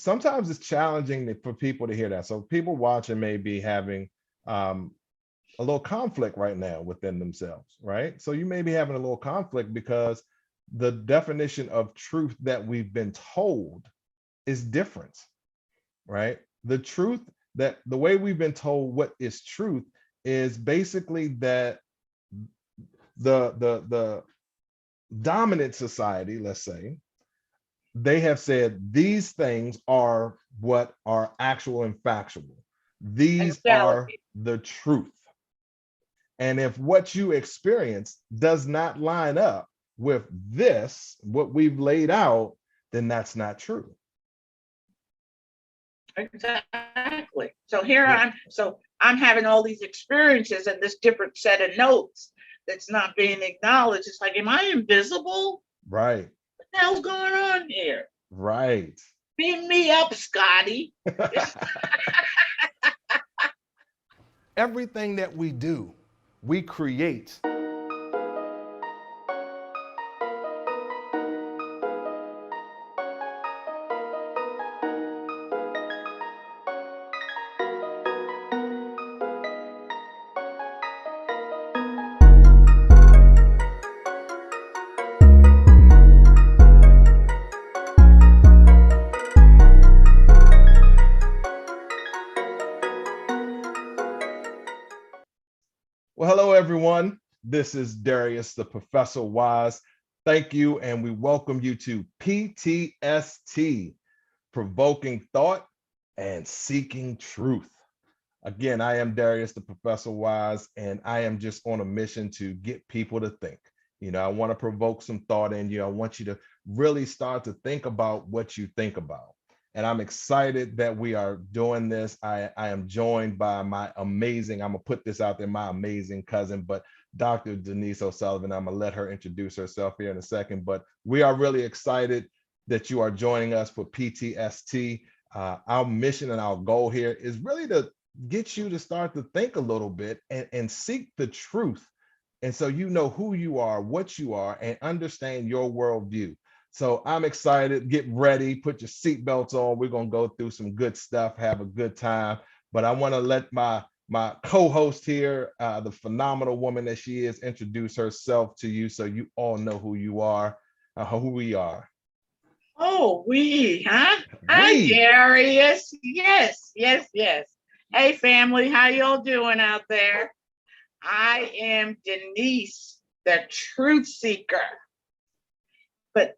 sometimes it's challenging for people to hear that. So people watching may be having a little conflict right now within themselves, right? So you may be having a little conflict because the definition of truth that we've been told is different, right? The truth that the way we've been told what is truth is basically that the dominant society, let's say, they have said these things are what are actual and factual. And These are reality. the truth. And if what you experience does not line up with this, what we've laid out, then that's not true. Exactly. So here Yeah. I'm having all these experiences and this different set of notes that's not being acknowledged. It's like, am I invisible? Right. What the hell's going on here? Right. Beam me up, Scotty. Everything that we do, we create. Well, hello, everyone. This is Darius, the Professor Wise. Thank you, and we welcome you to PTST, Provoking Thought and Seeking Truth. Again, I am Darius, the Professor Wise, and I am just on a mission to get people to think. I want to provoke some thought in you. I want you to really start to think about what you think about. And I'm excited that we are doing this. I am joined by my amazing, I'm going to put this out there, my amazing cousin, but Dr. Denise O'Sullivan. I'm going to let her introduce herself here in a second. But we are really excited that you are joining us for PTST. Our mission and our goal here is really to get you to start to think a little bit and seek the truth. And so you know who you are, what you are, and understand your worldview. So I'm excited. Get ready, put your seatbelts on. We're going to go through some good stuff, have a good time. But I want to let my co-host here, the phenomenal woman that she is, introduce herself to you so you all know who you are, who we are. Oh, huh? Hi, We. Darius. Yes. Hey, family, how y'all doing out there? I am Denise, the truth seeker. But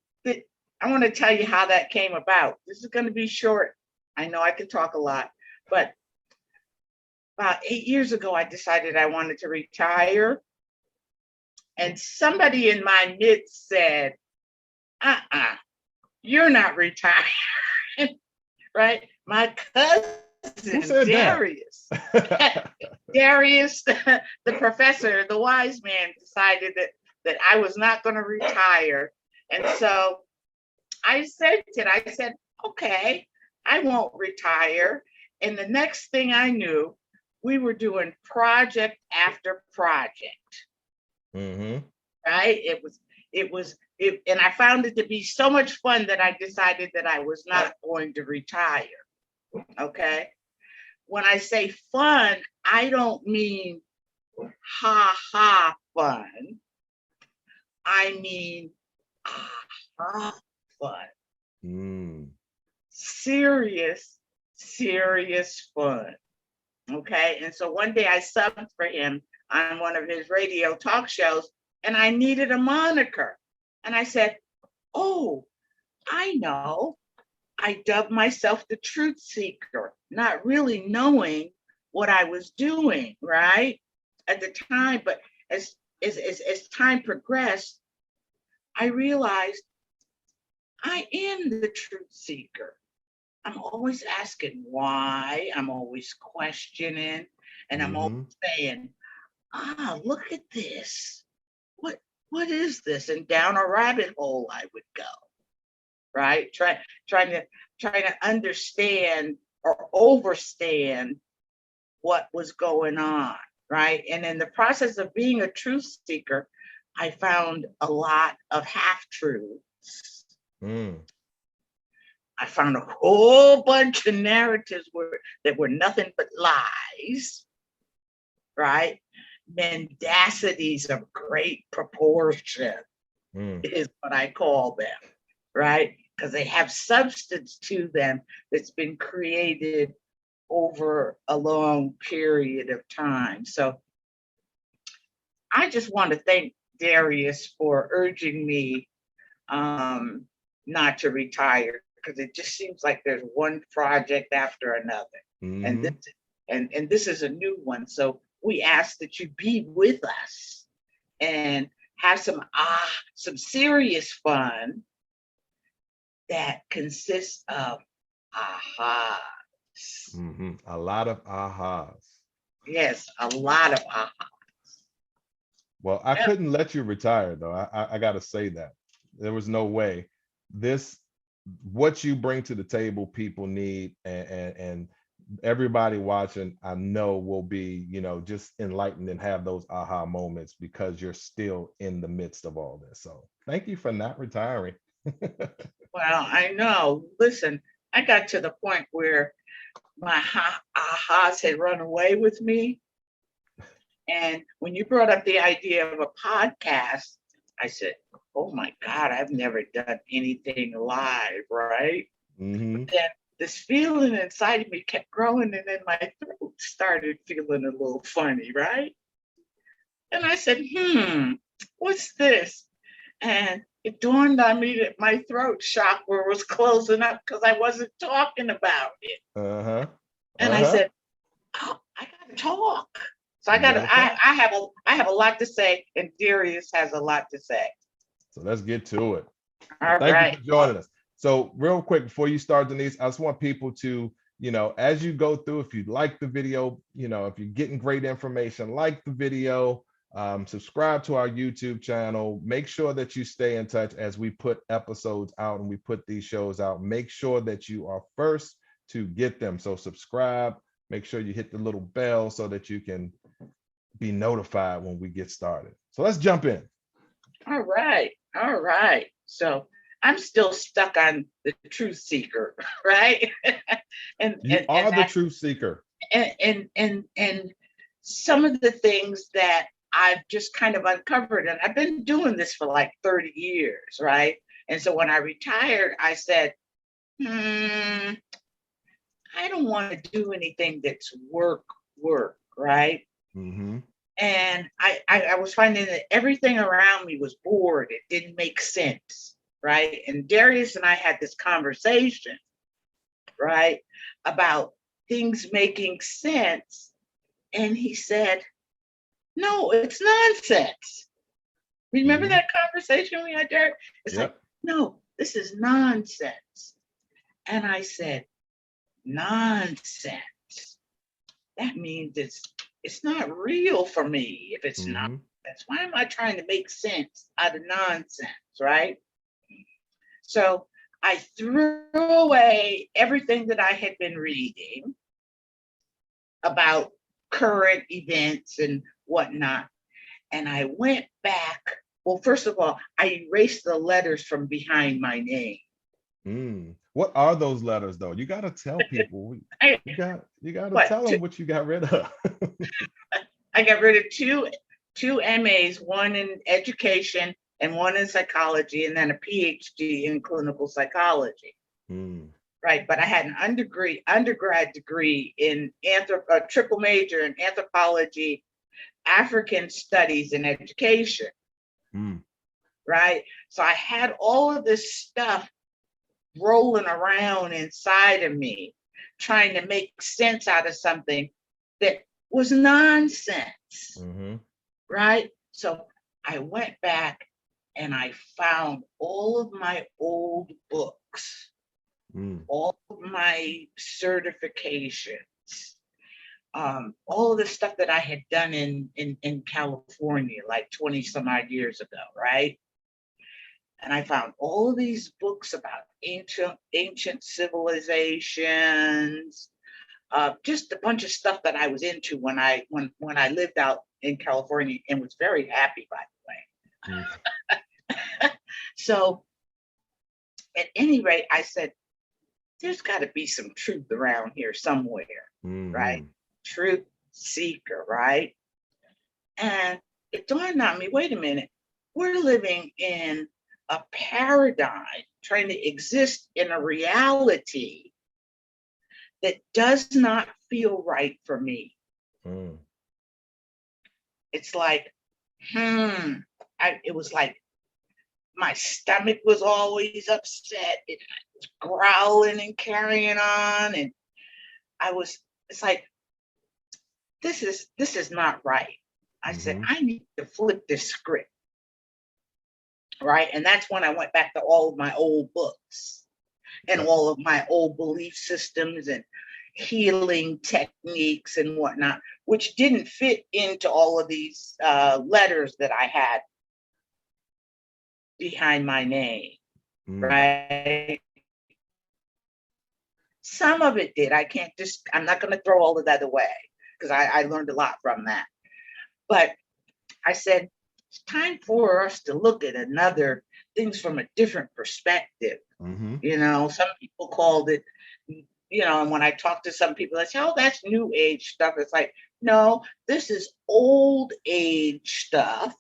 I want to tell you how that came about. This is going to be short. I know I can talk a lot, but about 8 years ago, I decided I wanted to retire. And somebody in my midst said, you're not retired, right? My cousin, Who said Darius, that? Darius, the professor, the wise man, decided that I was not going to retire. And so I said, okay, I won't retire. And the next thing I knew, we were doing project after project. Mm-hmm. Right? And I found it to be so much fun that I decided that I was not going to retire. Okay. When I say fun, I don't mean ha ha fun. I mean fun. Serious fun. Okay. And so one day I subbed for him on one of his radio talk shows, and I needed a moniker. And I said, oh, I know. I dubbed myself the truth seeker, not really knowing what I was doing, right? At the time, but as time progressed, I realized I am the truth seeker. I'm always asking why, I'm always questioning, and I'm always saying, look at this. What is this? And down a rabbit hole I would go, right? Trying to understand or overstand what was going on, right? And in the process of being a truth seeker, I found a lot of half-truths. I found a whole bunch of narratives that were nothing but lies, right? Mendacities of great proportion is what I call them, right? Because they have substance to them that's been created over a long period of time. So I just want to thank Darius for urging me not to retire, because it just seems like there's one project after another. And this and this is a new one. So we ask that you be with us and have some serious fun that consists of ahas. A lot of ahas. Yes, a lot of ahas. Well, I couldn't let you retire though. I gotta say that. There was no way. What you bring to the table, people need, and everybody watching, I know will be, just enlightened and have those aha moments because you're still in the midst of all this. So thank you for not retiring. Well, I know. Listen, I got to the point where my ahas had run away with me. And when you brought up the idea of a podcast, I said, oh my God, I've never done anything live, right? But then this feeling inside of me kept growing, and then my throat started feeling a little funny, right? And I said, what's this? And it dawned on me that my throat chakra was closing up because I wasn't talking about it. And I said, oh, I gotta talk. So I have a lot to say, and Darius has a lot to say. So let's get to it. All Thank right. you for joining us. So real quick, before you start, Denise, I just want people to, as you go through, if you like the video, if you're getting great information, like the video, subscribe to our YouTube channel. Make sure that you stay in touch as we put episodes out and we put these shows out. Make sure that you are first to get them. So subscribe, make sure you hit the little bell so that you can be notified when we get started. So let's jump in. All right. All right. So I'm still stuck on the truth seeker, right? You are the truth seeker. And some of the things that I've just kind of uncovered, and I've been doing this for like 30 years, right? And so when I retired, I said, I don't want to do anything that's work, right? And I was finding that everything around me was bored. It didn't make sense, right? And Darius and I had this conversation, right, about things making sense. And he said, no, it's nonsense. Remember that conversation we had, Darius? It's like, no, this is nonsense. And I said, nonsense. That means it's not real for me if it's nonsense. Why am I trying to make sense out of nonsense, right? So I threw away everything that I had been reading about current events and whatnot. And I went back. Well, first of all, I erased the letters from behind my name. What are those letters, though? You got to tell people. You got to tell them what you got rid of. I got rid of two MAs, one in education and one in psychology, and then a PhD in clinical psychology. Right, but I had an undergrad degree in triple major in anthropology, African studies, and education. Right, so I had all of this stuff rolling around inside of me, trying to make sense out of something that was nonsense. Right? So I went back and I found all of my old books, all of my certifications, all of the stuff that I had done in California like 20 some odd years ago, right? And I found all of these books about ancient civilizations, just a bunch of stuff that I was into when I lived out in California, and was very happy, by the way. So at any rate, I said, there's got to be some truth around here somewhere, right? Truth seeker, right? And it dawned on me, wait a minute, we're living in a paradigm, trying to exist in a reality that does not feel right for me. It's like, it was like my stomach was always upset. It was growling and carrying on. And it's like, this is not right. I said, I need to flip this script. Right. And that's when I went back to all of my old books and all of my old belief systems and healing techniques and whatnot, which didn't fit into all of these letters that I had behind my name. Right. Some of it did. I'm not going to throw all of that away because I learned a lot from that. But I said, it's time for us to look at things from a different perspective. You know, some people called it, you know, and when I talk to some people, I say, oh, that's new age stuff. It's like, no, this is old age stuff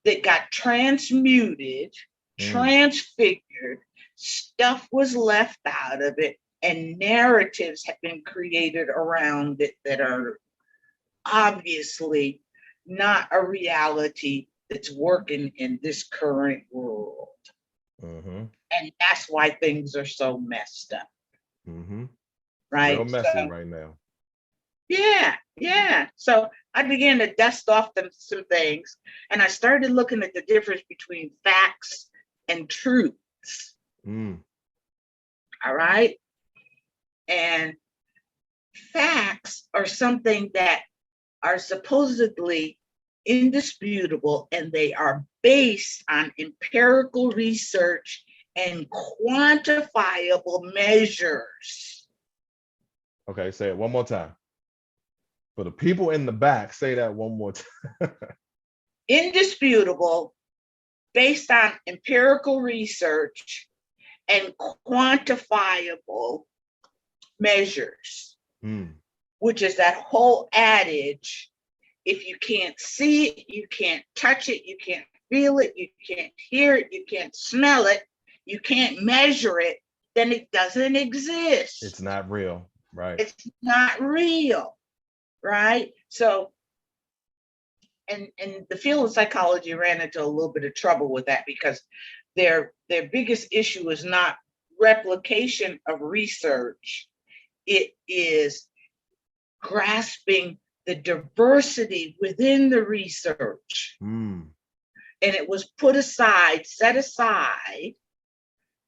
that got transmuted, transfigured, stuff was left out of it, and narratives have been created around it that are obviously not a reality that's working in this current world. And that's why things are so messed up. Right? Real messy right now. Yeah. So I began to dust off some things, and I started looking at the difference between facts and truths. All right? And facts are something that are supposedly indisputable, and they are based on empirical research and quantifiable measures. Okay, say it one more time. For the people in the back, say that one more time. Indisputable, based on empirical research and quantifiable measures, which is that whole adage, if you can't see it, you can't touch it, you can't feel it, you can't hear it, you can't smell it, you can't measure it, then it doesn't exist. It's not real, right? It's not real, right? So, and the field of psychology ran into a little bit of trouble with that because their biggest issue is not replication of research. It is grasping the diversity within the research. And it was set aside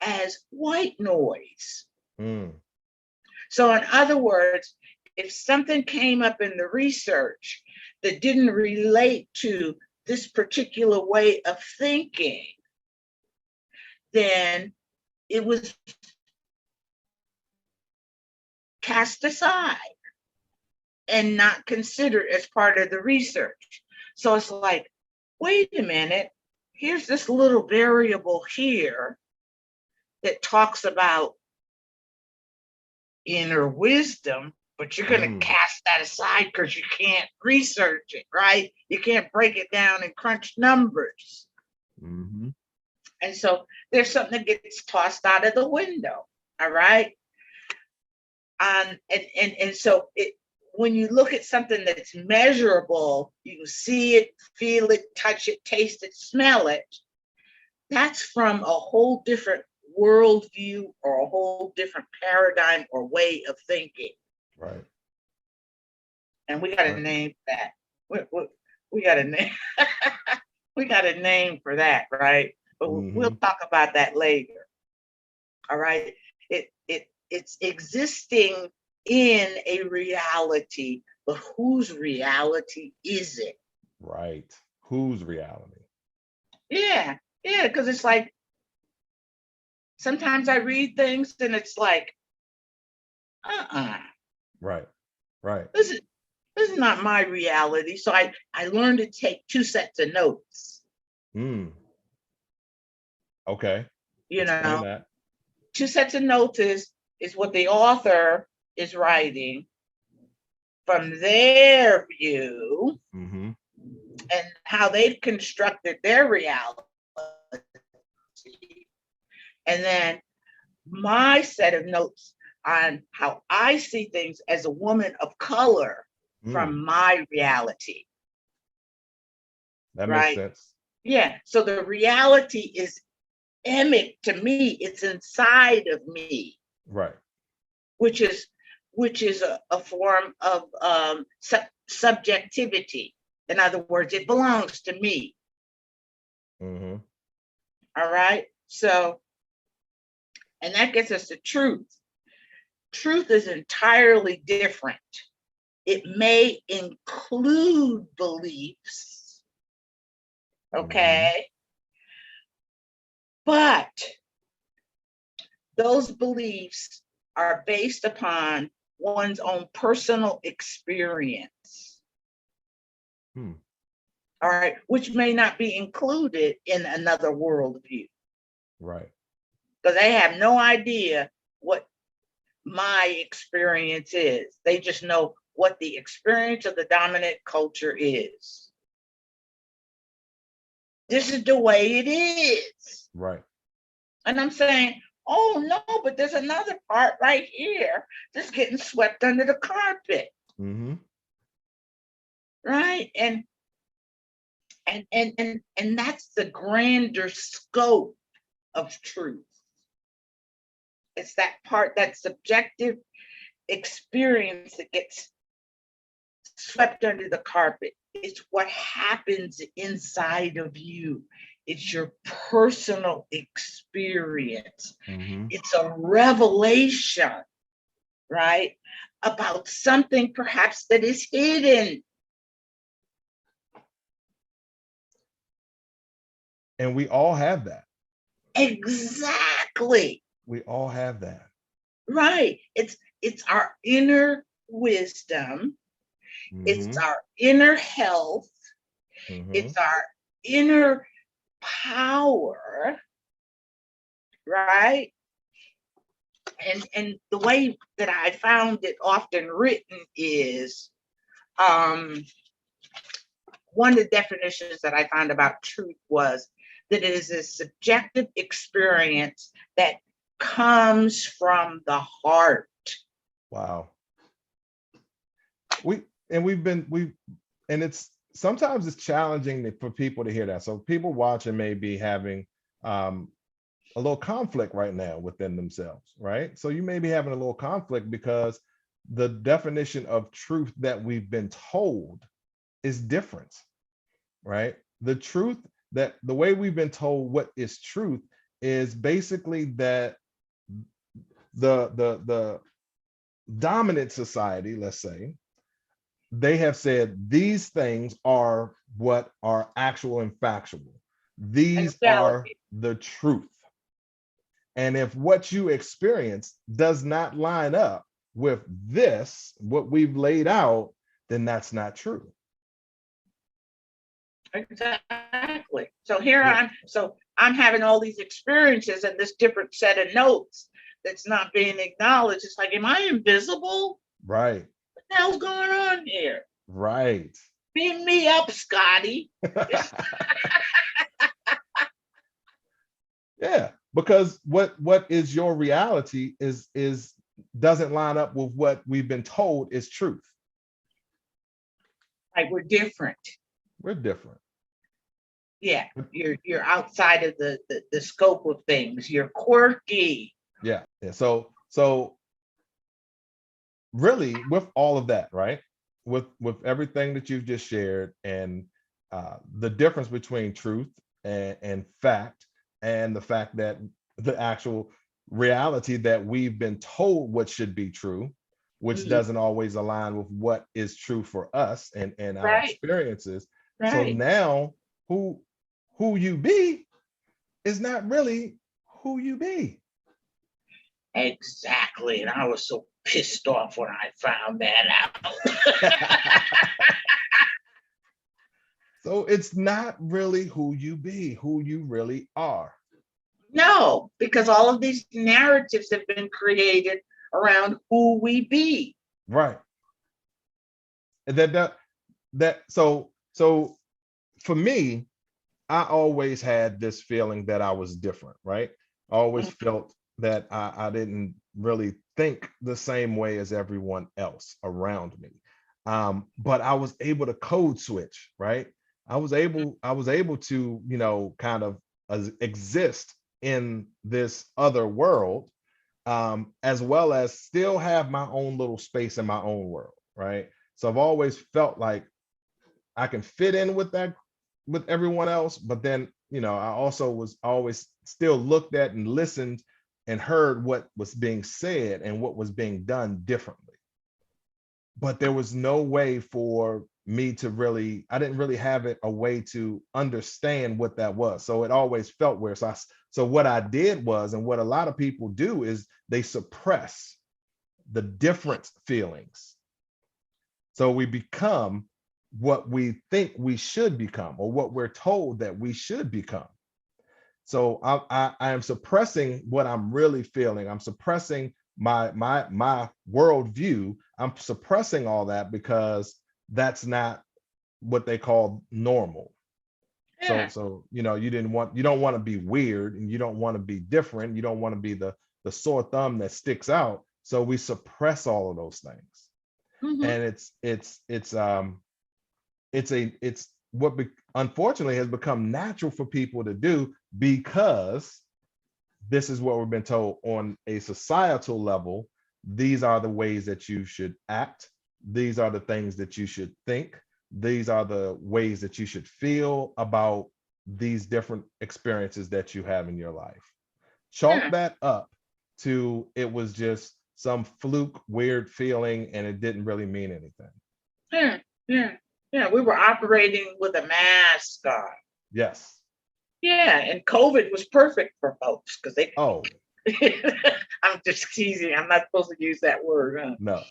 as white noise. So in other words, if something came up in the research that didn't relate to this particular way of thinking, then it was cast aside and not considered as part of the research. So it's like, wait a minute, here's this little variable here that talks about inner wisdom, but you're going to cast that aside because you can't research it, right? You can't break it down and crunch numbers. And so there's something that gets tossed out of the window, all right? And so when you look at something that's measurable, you can see it, feel it, touch it, taste it, smell it. That's from a whole different worldview or a whole different paradigm or way of thinking. Right. And we got a name for that. We got a name. We got a name for that, right? But we'll talk about that later. All right. It's existing in a reality, but whose reality is it? Right. Whose reality? Yeah, because it's like sometimes I read things and it's like, Right. This is not my reality. So I learned to take 2 sets of notes. Okay. You Explain know, that. 2 sets of notes is is what the author is writing from their view Mhm. and how they've constructed their reality. And then my set of notes on how I see things as a woman of color from my reality. That makes Right? sense. Yeah. So the reality is emic to me, it's inside of me, Right. which is a form of subjectivity. In other words, it belongs to me. Mhm. All right. So, and that gets us to truth. Truth is entirely different. It may include beliefs, okay, but those beliefs are based upon one's own personal experience. Hmm. All right, which may not be included in another worldview. Right. Because they have no idea what my experience is. They just know what the experience of the dominant culture is. This is the way it is. Right. And I'm saying, oh no, but there's another part right here that's getting swept under the carpet. Mm-hmm. Right? And that's the grander scope of truth. It's that part, that subjective experience that gets swept under the carpet. It's what happens inside of you. It's your personal experience. Mm-hmm. It's a revelation, right? About something perhaps that is hidden. And we all have that. Exactly. We all have that. Right. It's our inner wisdom. It's Mm-hmm. our inner health. Mm-hmm. It's our inner power, right? And the way that I found it often written is one of the definitions that I found about truth was that it is a subjective experience that comes from the heart. Wow. And it's sometimes it's challenging for people to hear that. So people watching may be having a little conflict right now within themselves, right? So you may be having a little conflict because the definition of truth that we've been told is different, right? The truth that the way we've been told what is truth is basically that the dominant society, let's say, they have said these things are what are actual and factual. These are the truth. And if what you experience does not line up with this, what we've laid out, then that's not true. Exactly. So I'm having all these experiences and this different set of notes that's not being acknowledged. It's like, am I invisible? Right. What the hell's going on here? Right. Beam me up, Scotty. Yeah, because what is your reality is doesn't line up with what we've been told is truth. Like we're different. We're different. Yeah, you're outside of the scope of things. You're quirky. Yeah. So really, with all of that, right? With everything that you've just shared, and the difference between truth and fact, and the fact that the actual reality that we've been told what should be true, which doesn't always align with what is true for us and our experiences. So now who you be is not really who you be. Exactly. And I was so pissed off when I found that out. So it's not really who you be, who you really are. No, because all of these narratives have been created around who we be. Right. And so for me, I always had this feeling that I was different, right? I always Mhm. felt that I didn't really think the same way as everyone else around me. But I was able to code switch, right? I was able to, kind of exist in this other world, as well as still have my own little space in my own world, right? So I've always felt like I can fit in with everyone else, but then I also was always still looked at and listened and heard what was being said and what was being done differently. But there was no way for me to really, I didn't really have it a way to understand what that was. So it always felt weird. So what I did was, and what a lot of people do, is they suppress the different feelings. So we become what we think we should become, or what we're told that we should become. So I am suppressing what I'm really feeling. I'm suppressing my worldview. I'm suppressing all that because that's not what they call normal. So Yeah. you don't want to be weird, and you don't want to be different. You don't want to be the sore thumb that sticks out. So we suppress all of those things. Hmm. And it's what unfortunately has become natural for people to do, because this is what we've been told on a societal level. These are the ways that you should act. These are the things that you should think. These are the ways that you should feel about these different experiences that you have in your life. Chalk Yeah. that up to it was just some fluke, weird feeling, and it didn't really mean anything. Yeah. Yeah. Yeah. We were operating with a mask on. Yes. Yeah. And COVID was perfect for folks because they, Oh, I'm just teasing. I'm not supposed to use that word. Huh? no.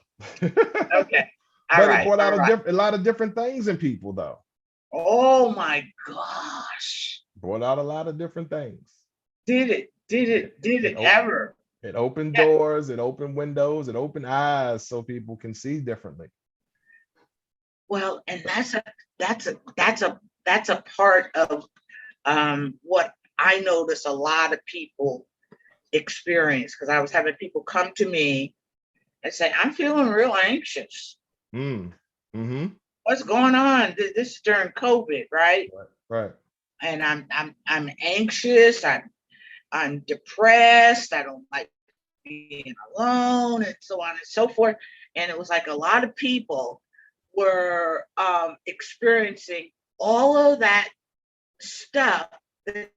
Okay. All But it right. brought out All right. a lot of different things in people, though. Oh my gosh. Brought out a lot of different things. Did it? Did It it? Did it, it op- ever? it opened Yeah. doors, it opened windows, it opened eyes so people can see differently. Well, and that's a part of what I notice a lot of people experience, because I was having people come to me and say, "I'm feeling real anxious. Mm. Mm-hmm. What's going on?" This is during COVID, right? Right. Right. And I'm anxious. I'm depressed. I don't like being alone, and so on and so forth. And it was like a lot of people were experiencing all of that stuff that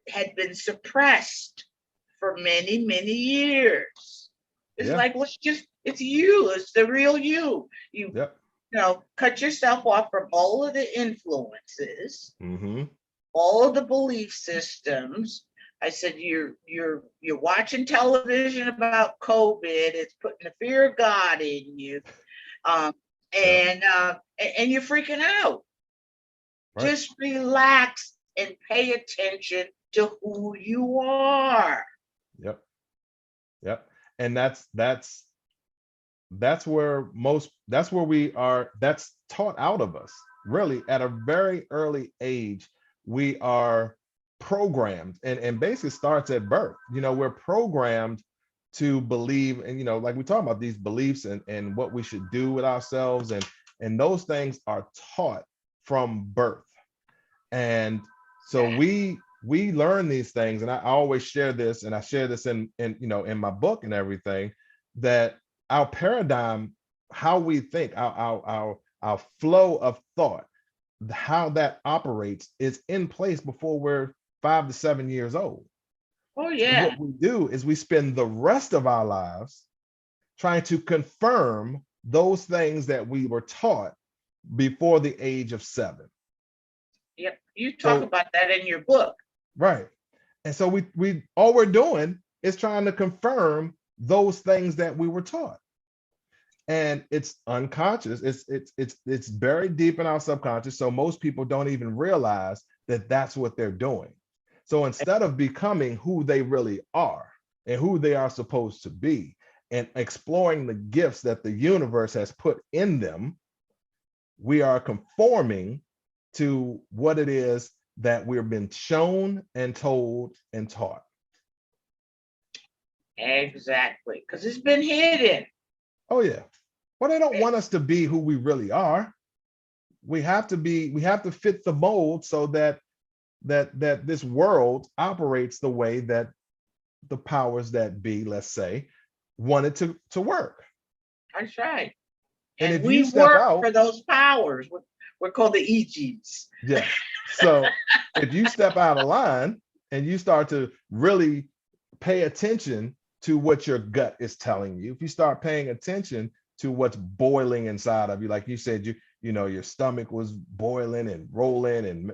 had been suppressed for many, many years. It's Yeah. like, it's you, it's the real you. Yep. Cut yourself off from all of the influences, Mm-hmm. all of the belief systems. I said, you're watching television about COVID. It's putting the fear of God in you, um, Yep. and you're freaking out. Right. Just relax and pay attention to who you are. Yep. Yep. And that's where we are. That's taught out of us, really, at a very early age. We are programmed, and basically starts at birth. We're programmed to believe, and like we talk about these beliefs, and what we should do with ourselves, and those things are taught from birth. And so we learn these things, and I always share this, and I share this in my book and everything, that our paradigm, how we think, our flow of thought, how that operates, is in place before we're 5 to 7 years old. Oh And yeah. what we do is we spend the rest of our lives trying to confirm those things that we were taught before the age of 7. Yep. You talk So about that in your book. right. And so we all we're doing is trying to confirm those things that we were taught. And it's unconscious. It's buried deep in our subconscious. So most people don't even realize that that's what they're doing. So instead of becoming who they really are and who they are supposed to be, and exploring the gifts that the universe has put in them, we are conforming to what it is that we've been shown and told and taught. Exactly, because it's been hidden. Oh yeah. Well, they don't want us to be who we really are. We have to fit the mold so that this world operates the way that the powers that be, let's say, want it to work. That's right. And And if you we step work out, for those powers. We're called the EGs. yes. So if you step out of line and you start to really pay attention to what your gut is telling you, if you start paying attention to what's boiling inside of you, like you said, you know, your stomach was boiling and rolling and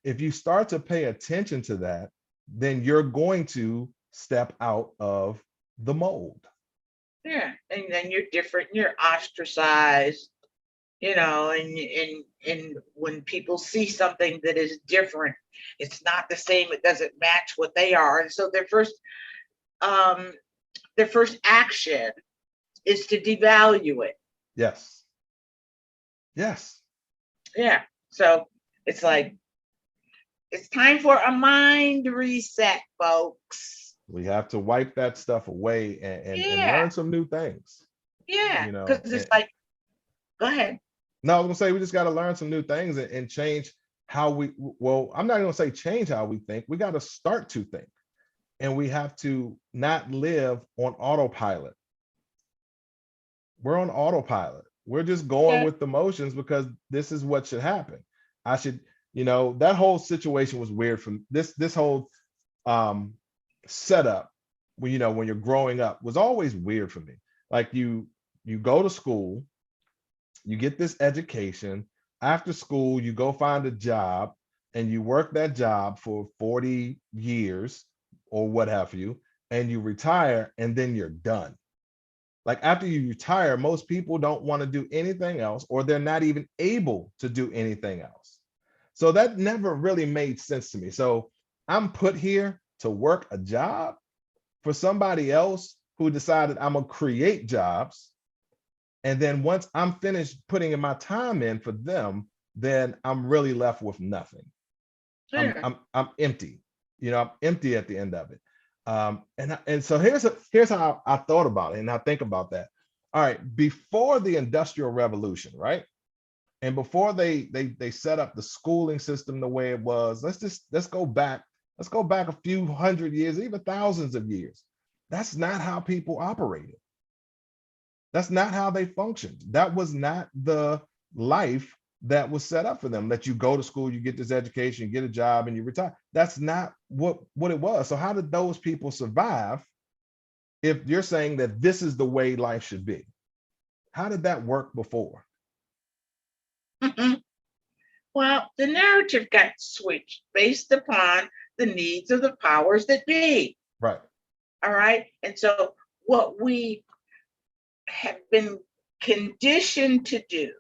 if you start to pay attention to that, then you're going to step out of the mold. Yeah, and then you're different. You're ostracized, you know, and when people see something that is different, it's not the same. It doesn't match what they are, and so their first action is to devalue it. Yes. Yes. Yeah. So it's like it's time for a mind reset, folks. We have to wipe that stuff away and Yeah. learn some new things. Yeah. You know, Because it's like, go ahead. no, I was gonna say we just got to learn some new things and change how we. Well, I'm not gonna say change how we think. We got to start to think, and we have to not live on autopilot. We're on autopilot. We're just going Yeah. with the motions because this is what should happen. I should, you know, that whole situation was weird from this whole setup when, you know, when you're growing up was always weird for me. Like you go to school, you get this education. After school, you go find a job and you work that job for 40 years or what have you, and you retire and then you're done. Like after you retire, most people don't want to do anything else, or they're not even able to do anything else. So that never really made sense to me. So I'm put here to work a job for somebody else who decided I'm gonna create jobs. And then once I'm finished putting in my time in for them, then I'm really left with nothing. I'm Yeah. I'm empty. You know, I'm empty at the end of it. And so here's how I thought about it, and I think about that. All right, before the Industrial Revolution, right? And before they set up the schooling system the way it was, let's go back. Let's go back a few hundred years, even thousands of years. That's not how people operated. That's not how they functioned. That was not the life that was set up for them. That you go to school, you get this education, you get a job, and you retire. That's not what it was. So how did those people survive if you're saying that this is the way life should be? How did that work before? Well, the narrative got switched based upon the needs of the powers that be. Right. All right. And so what we have been conditioned to do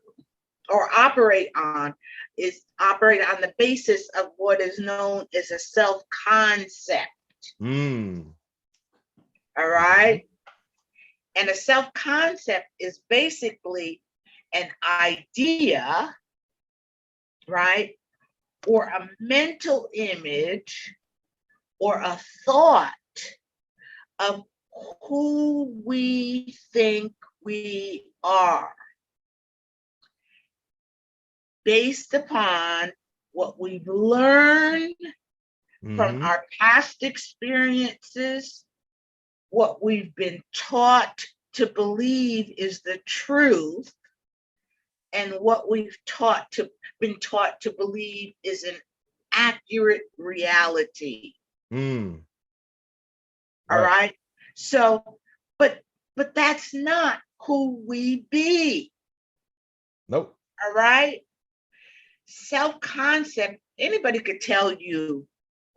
or operate on is operate on the basis of what is known as a self-concept. Mm. All right. And a self-concept is basically an idea, right? Or a mental image or a thought of who we think we are based upon what we've learned from Mhm. our past experiences, what we've been taught to believe is the truth, and what we've been taught to believe is an accurate reality. Mm. All Right. right. So, but that's not who we be. Nope. All right. Self-concept, anybody could tell you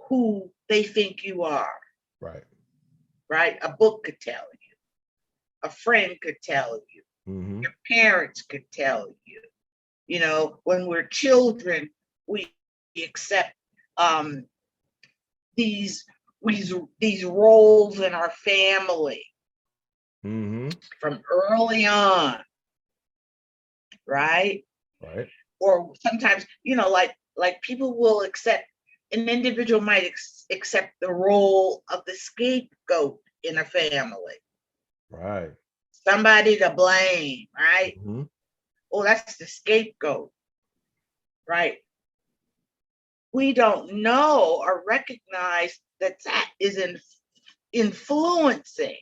who they think you are, Right. right? A book could tell you, a friend could tell you, Mhm. your parents could tell you. You know, when we're children, we accept um, these these roles in our family. Mm-hmm. from early on, right? Right. Or sometimes, like people will accept, an individual might accept the role of the scapegoat in a family, Right. somebody to blame, right? Mm-hmm. Oh, that's the scapegoat, right? We don't know or recognize that that is influencing,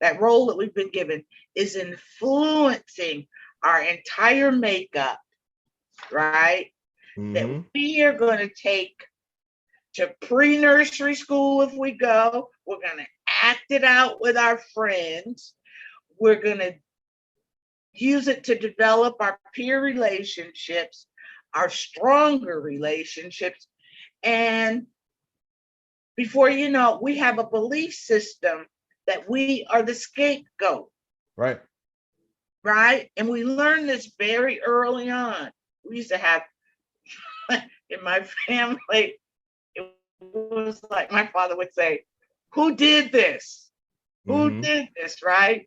that role that we've been given is influencing our entire makeup, right? That Mm-hmm. we are going to take to pre-nursery school if we go. We're going to act it out with our friends. We're going to use it to develop our peer relationships, our stronger relationships. And before you know it, we have a belief system that we are the scapegoat, Right. right? And we learned this very early on. We used to have, in my family, it was like my father would say, "Who did this? Who Mm-hmm. did this?" Right?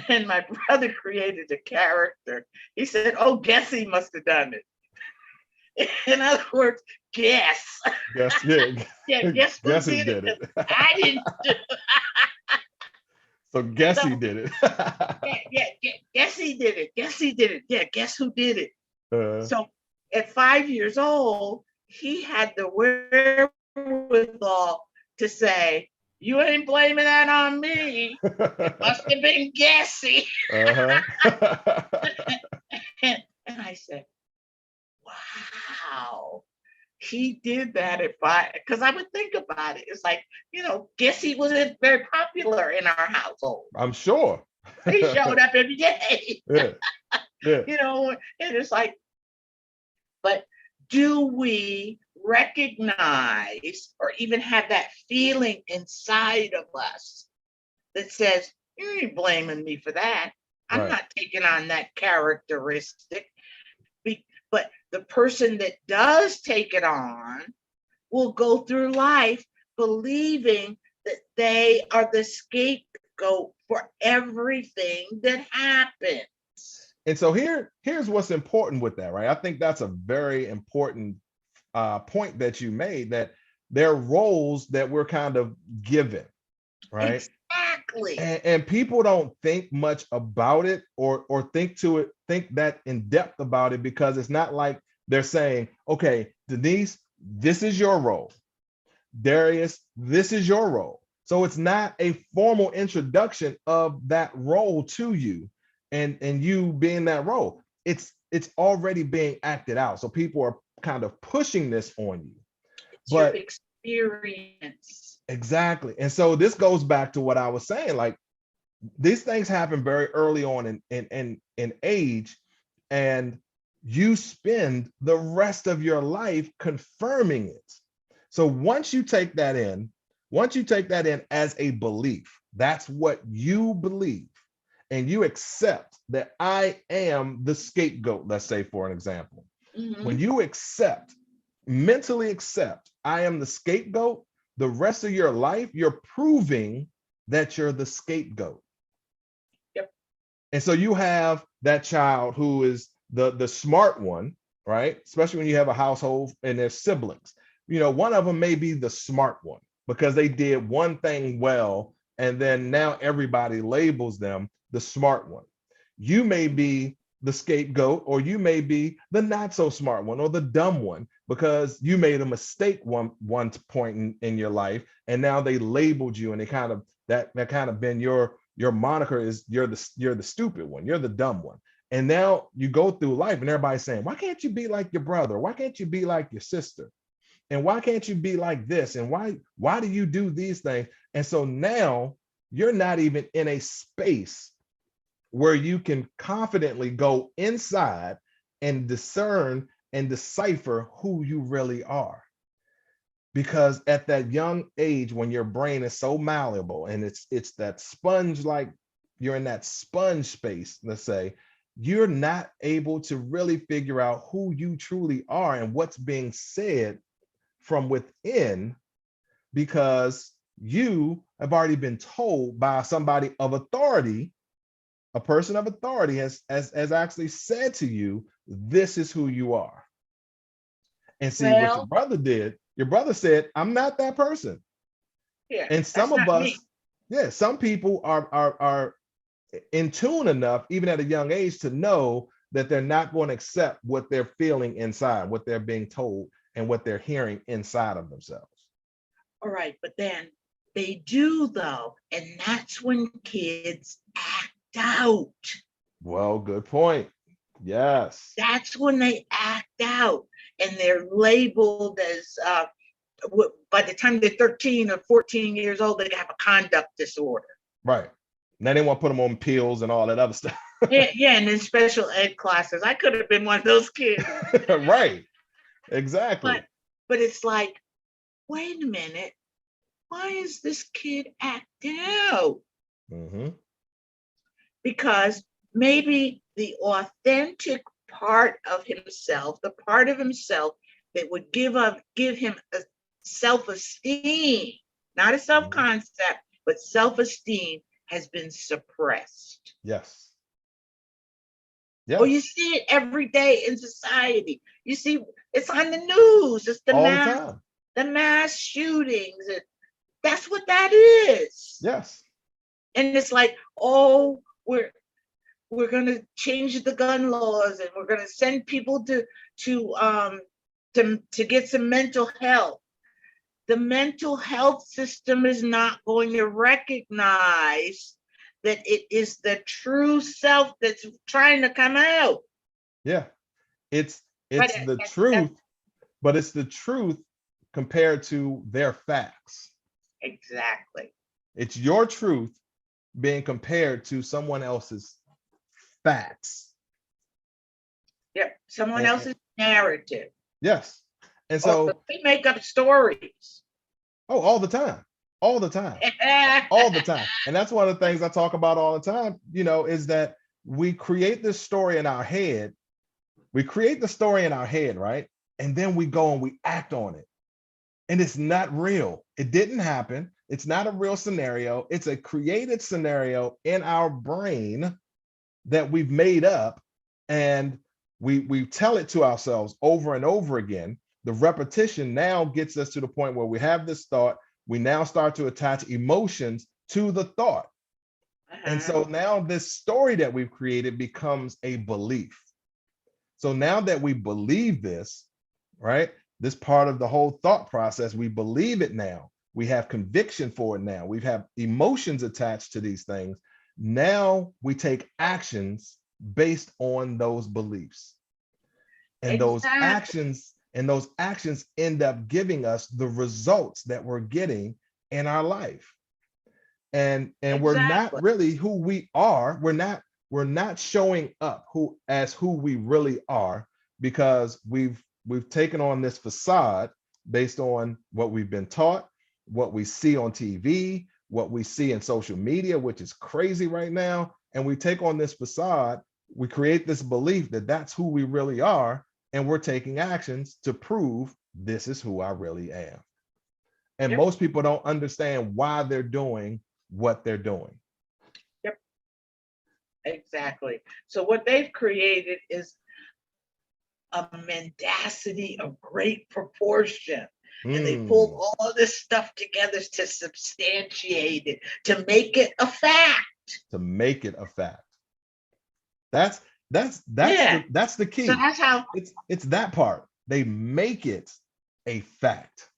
And my brother created a character. He said, "Oh, guess he must have done it." In other words, guess. Guess, yeah. Yeah, guess who Guess who did it? did it? I didn't do. So guess he So did it. yeah, guess he did it. Guess he did it. Yeah, guess who did it? uh, So at 5 years old, he had the wherewithal to say, "You ain't blaming that on me. It must have been Gassy." uh-huh. And I said, wow, he did that at 5. Because I would think about it. It's like, Gassy wasn't very popular in our household. I'm sure. He showed up every day, Yeah. Yeah. and it's like, but do we recognize or even have that feeling inside of us that says, "You ain't blaming me for that. I'm Right. not taking on that characteristic." But the person that does take it on will go through life believing that they are the scapegoat for everything that happens. And so here's what's important with that, right? I think that's a very important point that you made, that there are roles that we're kind of given, right? Exactly. And people don't think much about it or think that in depth about it, because it's not like they're saying, okay, Denise, this is your role. Darius, this is your role. So it's not a formal introduction of that role to you, and you being that role. It's already being acted out. So people are kind of pushing this on you. It's your But experience. exactly. And so this goes back to what I was saying. Like, these things happen very early on in age, and you spend the rest of your life confirming it. So once you take that in as a belief, that's what you believe, and you accept that I am the scapegoat, let's say, for an example. When Mhm. you mentally accept, I am the scapegoat, the rest of your life, you're proving that you're the scapegoat. Yep. And so you have that child who is the smart one, right? Especially when you have a household and there's siblings. One of them may be the smart one because they did one thing well, and then now everybody labels them the smart one. You may be the scapegoat, or you may be the not so smart one or the dumb one because you made a mistake one point in your life, and now they labeled you, and they kind of that kind of been your moniker is you're the stupid one, you're the dumb one. And now you go through life and everybody's saying, why can't you be like your brother? Why can't you be like your sister? And why can't you be like this? And why do you do these things? And so now you're not even in a space where you can confidently go inside and discern and decipher who you really are. Because at that young age, when your brain is so malleable and it's that sponge, like you're in that sponge space, let's say, you're not able to really figure out who you truly are and what's being said from within, because you have already been told by somebody of authority, a person of authority has actually said to you, this is who you are. And see what your Well, brother did. Your brother said, I'm not that person. yeah, And some that's of not us, me. yeah, some people are in tune enough, even at a young age, to know that they're not going to accept what they're feeling inside, what they're being told, and what they're hearing inside of themselves. All right, but then they do though, and that's when kids act out. Well, good point. Yes. That's when they act out, and they're labeled as by the time they're 13 or 14 years old, they have a conduct disorder. Right. Now they want to put them on pills and all that other stuff. Yeah, yeah, and in special ed classes, I could have been one of those kids. Right. But Exactly. but it's like, wait a minute, why is this kid acting out? Mm-hmm. Because maybe the authentic part of himself, the part of himself that would give him a self-esteem, not a Mm-hmm. self-concept, but self-esteem, has been suppressed. Yes. Oh, you Yes. see it every day in society. You see it's on the news. It's All the time. the mass shootings. That's what that is. Yes. And it's like, oh, we're going to change the gun laws, and we're going to send people to to get some mental health. The mental health system is not going to recognize that it is the true self that's trying to come out. Yeah. It's But it's the truth, but it's the truth compared to their facts. exactly. It's your truth being compared to someone else's facts. Yeah, someone And else's narrative. yes. And Or so, they make up stories. oh, all the time. All the time. All the time. And that's one of the things I talk about all the time, is that we create this story in our head. We create the story in our head, right? And then we go and we act on it. And it's not real. It didn't happen. It's not a real scenario. It's a created scenario in our brain that we've made up, and we tell it to ourselves over and over again. The repetition now gets us to the point where we have this thought. We now start to attach emotions to the thought. And Uh-huh. so now this story that we've created becomes a belief. So now that we believe this, right? This part of the whole thought process, we believe it now. We have conviction for it now. We have emotions attached to these things. Now we take actions based on those beliefs. And Exactly. those actions end up giving us the results that we're getting in our life. And we're not Exactly. really who we are. We're not showing up who we really are, because we've taken on this facade based on what we've been taught, what we see on TV, what we see in social media, which is crazy right now. And we take on this facade, we create this belief that that's who we really are, and we're taking actions to prove this is who I really am. And Yep. most people don't understand why they're doing what they're doing. Yep. Exactly. So what they've created is a mendacity of great proportion. And they pull Mm, all this stuff together to substantiate it, to make it a fact. to make it a fact. That's that's that's Yeah. the that's the So key. that's how, It's that part. They make it a fact.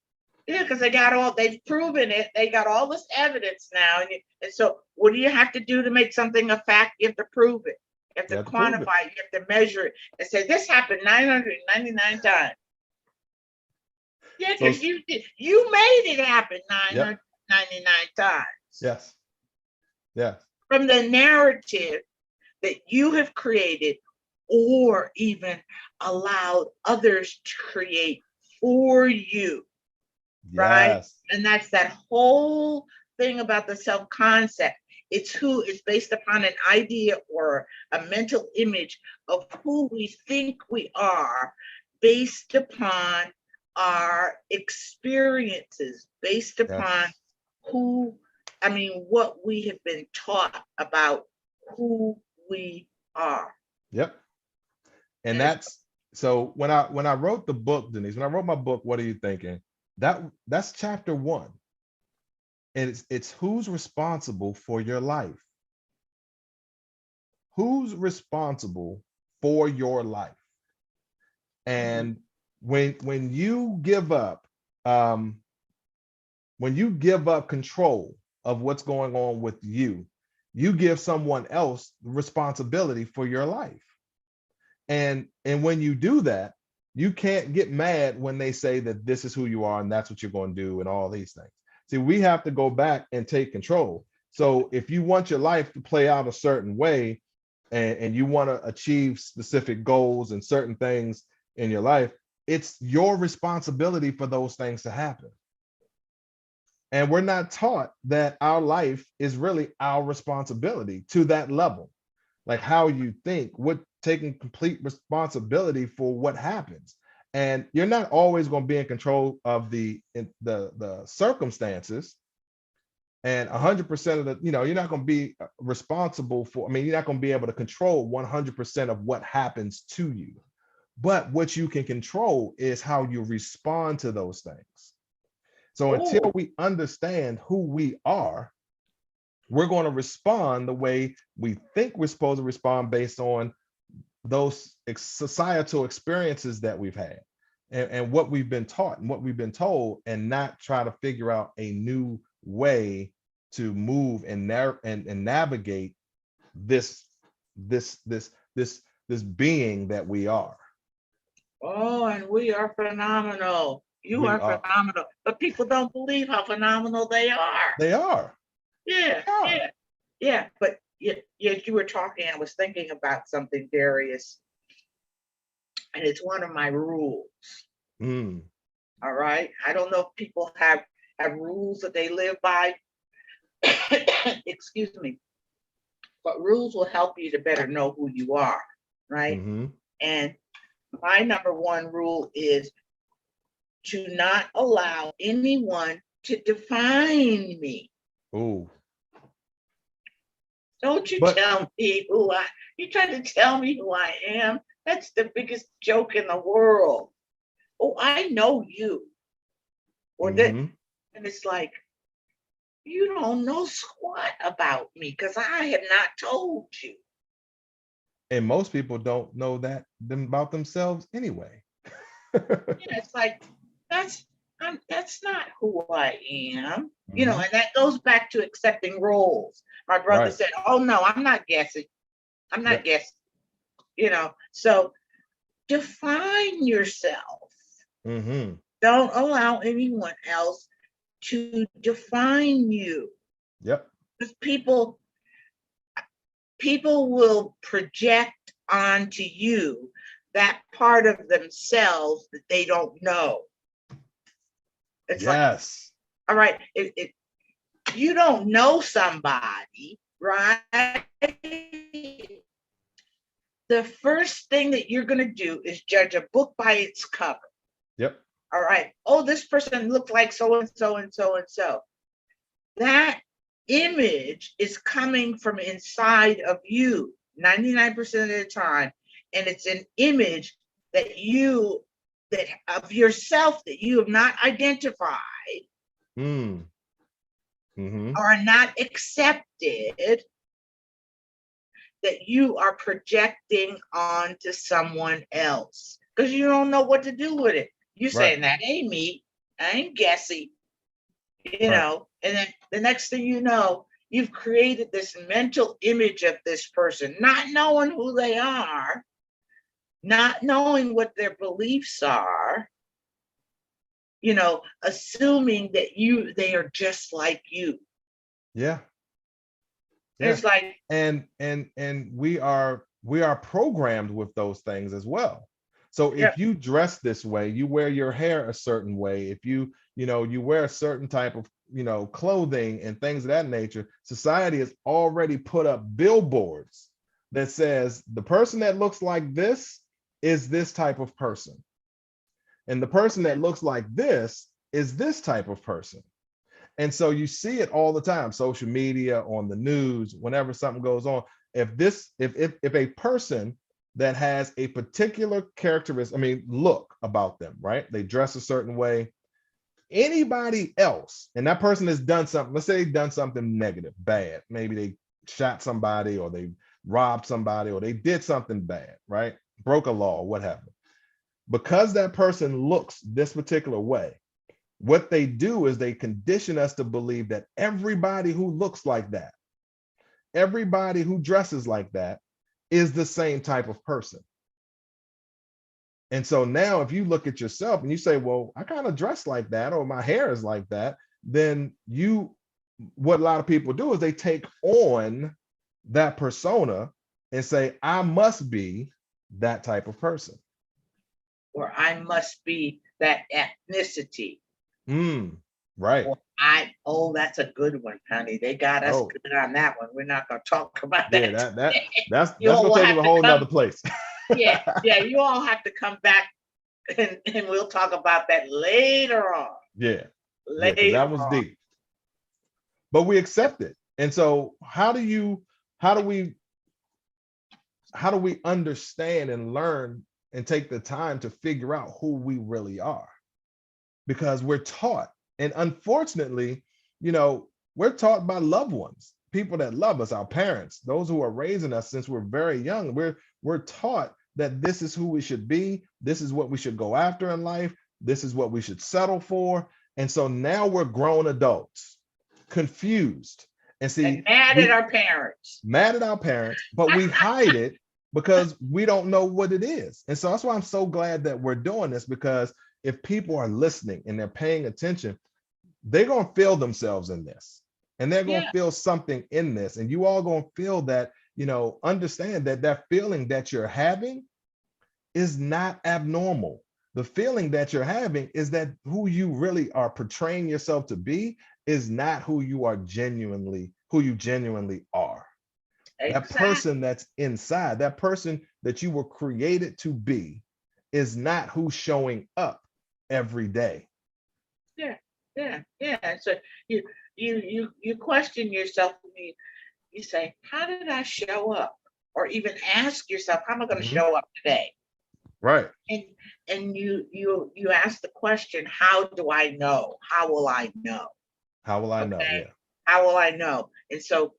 yeah, because they've proven it. They got all this evidence now. And so what do you have to do to make something a fact? You have to prove it. You have You to have to prove it. quantify it. You have to measure it and say, this happened 999 times. Yeah, So because you made it happen yep, 999 times. yes, yes, From the narrative that you have created or even allowed others to create for you, right? yes, And that's that whole thing about the self-concept. It's based upon an idea or a mental image of who we think we are, based upon our experiences, based upon yes, what we have been taught about who we are. Yep. And that's so when I wrote the book, Denise, when I wrote my book, What Are You Thinking? That's chapter 1. And it's who's responsible for your life. Who's responsible for your life? And when you give up control of what's going on with you, you give someone else responsibility for your life. And when you do that, you can't get mad when they say that this is who you are and that's what you're going to do and all these things. See, we have to go back and take control. So if you want your life to play out a certain way and you want to achieve specific goals and certain things in your life, it's your responsibility for those things to happen. And we're not taught that our life is really our responsibility to that level. Like how you think, taking complete responsibility for what happens. And you're not always going to be in control of the circumstances. And 100% of the, you're not going to be responsible for, you're not going to be able to control 100% of what happens to you. But what you can control is how you respond to those things. So until we understand who we are, we're going to respond the way we think we're supposed to respond based on those societal experiences that we've had and what we've been taught and what we've been told, and not try to figure out a new way to move and navigate this being that we are. Oh, and we are phenomenal. You are phenomenal, but people don't believe how phenomenal they are. They are. Yeah. But yet you were talking, I was thinking about something, Darius, and it's one of my rules. All right. I don't know if people have rules that they live by. Excuse me. But rules will help you to better know who you are, right? And my number 1 rule is to not allow anyone to define me. Oh. Don't you tell me you're trying to tell me who I am. That's the biggest joke in the world. Oh, I know you. Or that, and it's like, you don't know squat about me because I have not told you. And most people don't know that about themselves anyway. It's like, that's not who I am. And that goes back to accepting roles. My brother said, oh no, I'm not guessing. I'm not guessing. So define yourself. Don't allow anyone else to define you. Yep. Because people will project onto you that part of themselves that they don't know. It's like, all right, you don't know somebody, right? The first thing that you're going to do is judge a book by its cover. Yep. All right. Oh, this person looked like so and so and so and so. That image is coming from inside of you 99% of the time. And it's an image that of yourself that you have not identified or not accepted, that you are projecting onto someone else because you don't know what to do with it. You're saying that ain't me. I ain't guessing, and then the next thing you know, you've created this mental image of this person, not knowing who they are, not knowing what their beliefs are, assuming that they are just like you. Yeah. It's like, and we are programmed with those things as well. So if you dress this way, you wear your hair a certain way, if you wear a certain type of clothing and things of that nature, society has already put up billboards that says the person that looks like this is this type of person, and the person that looks like this is this type of person. And so you see it all the time, social media, on the news, whenever something goes on. If a person that has a particular characteristic, I mean, look about them, right? They dress a certain way. Anybody else, and that person has done something, let's say they've done something negative, bad. Maybe they shot somebody, or they robbed somebody, or they did something bad, right? Broke a law, what happened? Because that person looks this particular way, what they do is they condition us to believe that everybody who looks like that, everybody who dresses like that, is the same type of person. And so now if you look at yourself and you say, well, I kind of dress like that, or my hair is like that, then what a lot of people do is they take on that persona and say, I must be that type of person. Or I must be that ethnicity. Right. Or that's a good one, honey. They got us good on that one. We're not going to talk about that. Yeah, that's You gonna take us a whole nother place. Yeah, you all have to come back, and we'll talk about that later on. Yeah, because that was deep. But we accept it. And so how do we understand and learn and take the time to figure out who we really are? Because we're taught, and unfortunately, we're taught by loved ones, people that love us, our parents, those who are raising us since we're very young. We're taught that this is who we should be, this is what we should go after in life, this is what we should settle for. And so now we're grown adults, confused, and mad at our parents, but we hide it because we don't know what it is. And so that's why I'm so glad that we're doing this, because if people are listening and they're paying attention, they're going to feel themselves in this, and they're going to feel something in this, and you all going to feel that, understand that feeling that you're having is not abnormal. The feeling that you're having is that who you really are portraying yourself to be is not who you genuinely are. Exactly. That person that's inside, that person that you were created to be, is not who's showing up every day. Yeah. So you question yourself. You say, how did I show up? Or even ask yourself, how am I going to show up today? Right. And you ask the question, how do I know? How will I know? How will I know? Yeah. How will I know? And so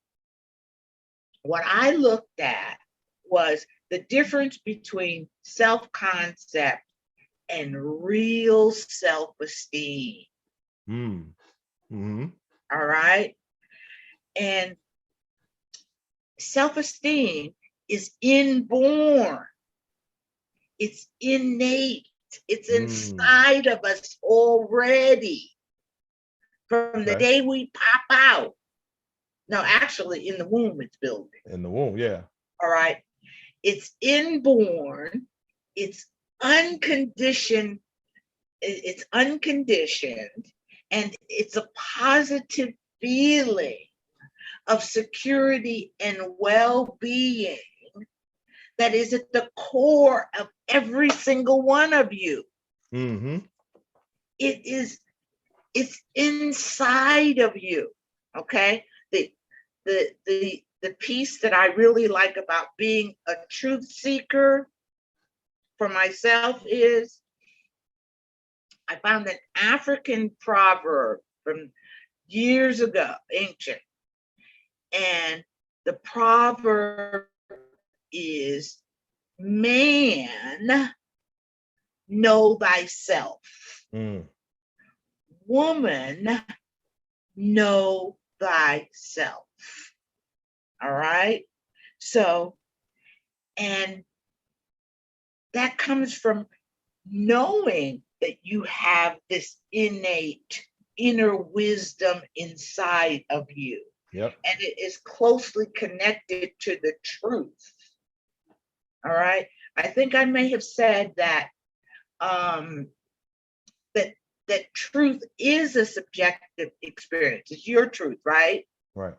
what I looked at was the difference between self-concept and real self-esteem. All right. And self-esteem is inborn. It's innate. It's inside of us already. From the day we pop out. No, actually, in the womb, it's building. In the womb, yeah. All right. It's inborn. It's unconditioned. It's unconditioned. And it's a positive feeling of security and well-being that is at the core of every single one of you. It's inside of you. Okay. The piece that I really like about being a truth seeker for myself is I found an African proverb from years ago, ancient. And the proverb is, man, know thyself. Woman, know thyself. All right. So, and that comes from knowing that you have this innate inner wisdom inside of you. Yep. And it is closely connected to the truth. All right. I think I may have said that that truth is a subjective experience. It's your truth, right? Right.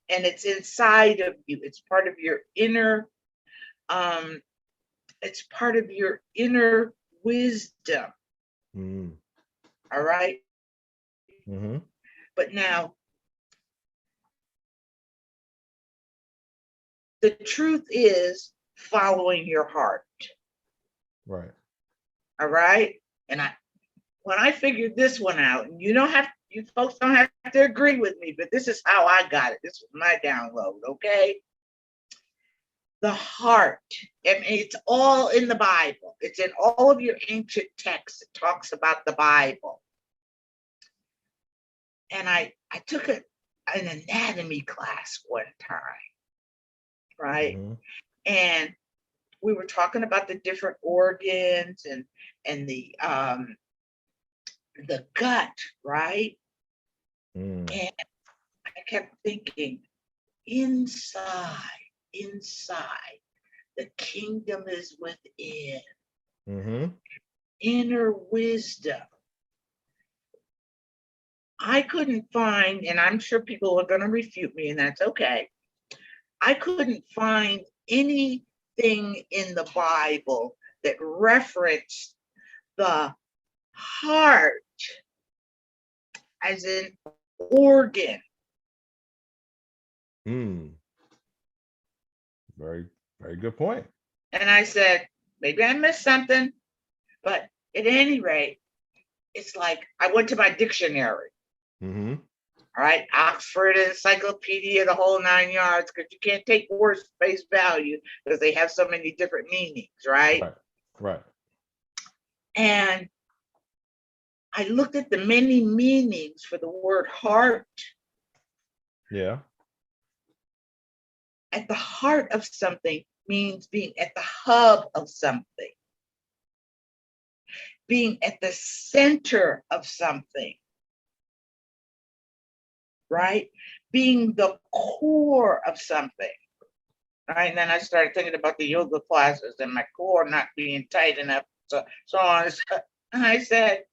And it's inside of you. It's part of your inner, it's part of your inner wisdom. All right. But But now, the truth is following your heart. Right. All right. And when I figured this one out, and you folks don't have to agree with me, but this is how I got it. This was my download. Okay. The heart. I mean, it's all in the Bible. It's in all of your ancient texts. It talks about the Bible. And I took an anatomy class one time, right? Mm-hmm. And we were talking about the different organs and the gut, right? Mm. And I kept thinking, inside, the kingdom is within. Mm-hmm. Inner wisdom. I couldn't find, and I'm sure people are going to refute me, and that's okay. I couldn't find anything in the Bible that referenced the heart as an organ. Very, very good point. And I said, maybe I missed something, but at any rate, it's like I went to my dictionary. Mm-hmm. All right, Oxford Encyclopedia, the whole 9 yards, because you can't take words face value because they have so many different meanings, right? Right. And I looked at the many meanings for the word heart. Yeah. At the heart of something means being at the hub of something, being at the center of something, right? Being the core of something. Right? And then I started thinking about the yoga classes and my core not being tight enough, so on. And I said,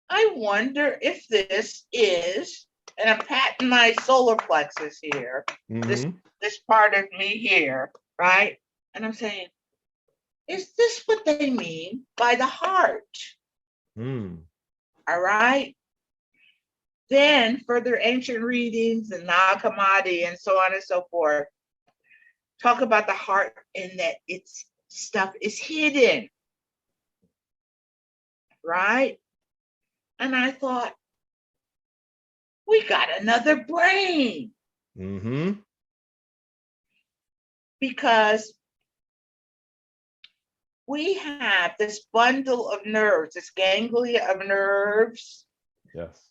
I wonder if this is, and I'm patting my solar plexus here, Mm-hmm. this part of me here, right? And I'm saying, is this what they mean by the heart? Mm. All right. Then further ancient readings and Nag Hammadi and so on and so forth talk about the heart and that its stuff is hidden. Right? And I thought, we got another brain. Mm-hmm. Because we have this bundle of nerves, this ganglia of nerves. Yes.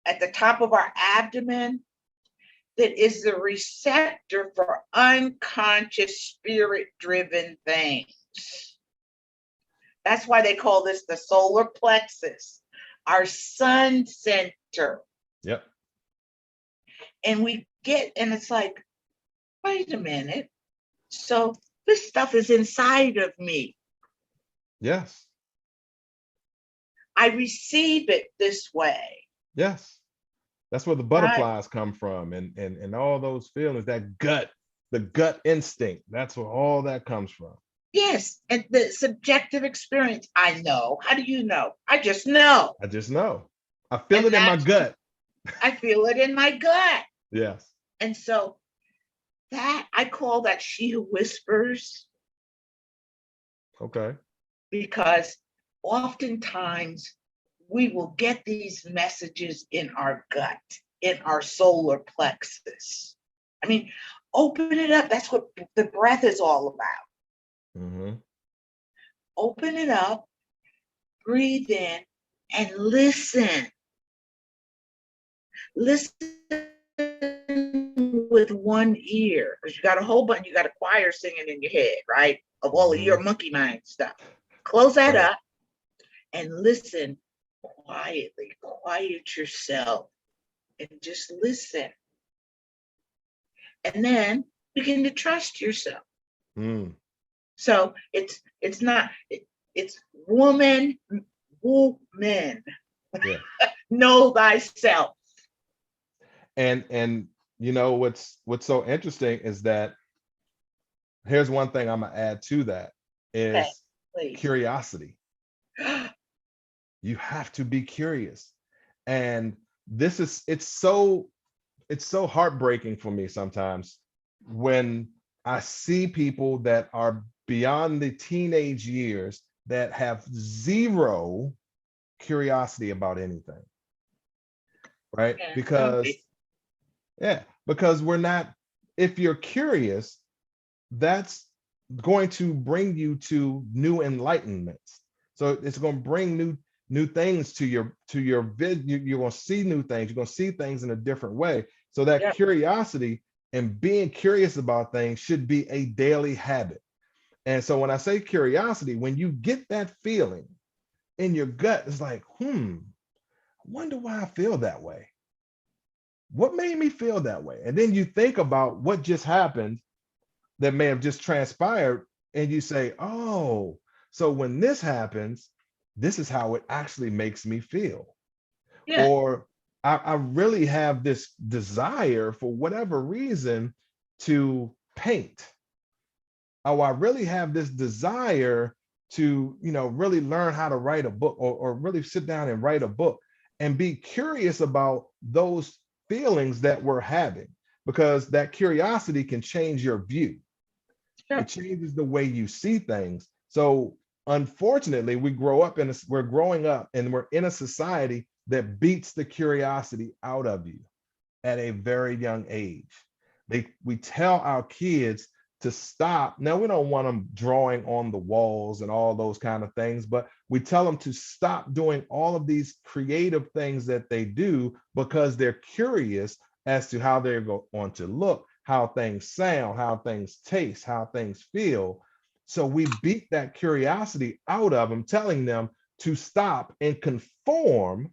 At the top of our abdomen that is the receptor for unconscious spirit-driven things. That's why they call this the solar plexus, our sun center. Yep. And it's like, wait a minute. So this stuff is inside of me. Yes. I receive it this way. Yes. That's where the butterflies come from, and all those feelings, that gut, the gut instinct. That's where all that comes from. Yes, and the subjective experience. I know. How do you know? I just know. I just know. I feel it in my gut. I feel it in my gut. Yes. And so that I call that she who whispers. Okay. Because oftentimes we will get these messages in our gut, in our solar plexus. I mean, open it up. That's what the breath is all about. Mm-hmm. Open it up, breathe in, and listen. Listen with one ear, because you got a whole bunch, you got a choir singing in your head, right? Of all of your monkey mind stuff. Close that up and listen quietly. Quiet yourself and just listen. And then begin to trust yourself. Mm. So it's woman. Yeah. Know thyself. And you know what's so interesting is that here's one thing I'm gonna add to that is curiosity. You have to be curious. And it's so heartbreaking for me sometimes when I see people that are beyond the teenage years that have zero curiosity about anything, right? Yeah, don't Because be. yeah, because we're not, if you're curious, that's going to bring you to new enlightenments. So it's going to bring new things to your vid. You're going to see new things. You're going to see things in a different way. So that Yeah, curiosity and being curious about things should be a daily habit. And so when I say curiosity, when you get that feeling in your gut, it's like, I wonder why I feel that way. What made me feel that way? And then you think about what just happened that may have just transpired, and you say, oh, so when this happens, this is how it actually makes me feel. yeah, Or I really have this desire for whatever reason to paint. Oh, I really have this desire to, really learn how to write a book, or really sit down and write a book and be curious about those feelings that we're having, because that curiosity can change your view. It sure. changes the way you see things. So unfortunately, we're growing up and we're in a society that beats the curiosity out of you at a very young age. We tell our kids to stop. Now, we don't want them drawing on the walls and all those kind of things, but we tell them to stop doing all of these creative things that they do because they're curious as to how they're going to look, how things sound, how things taste, how things feel. So we beat that curiosity out of them, telling them to stop and conform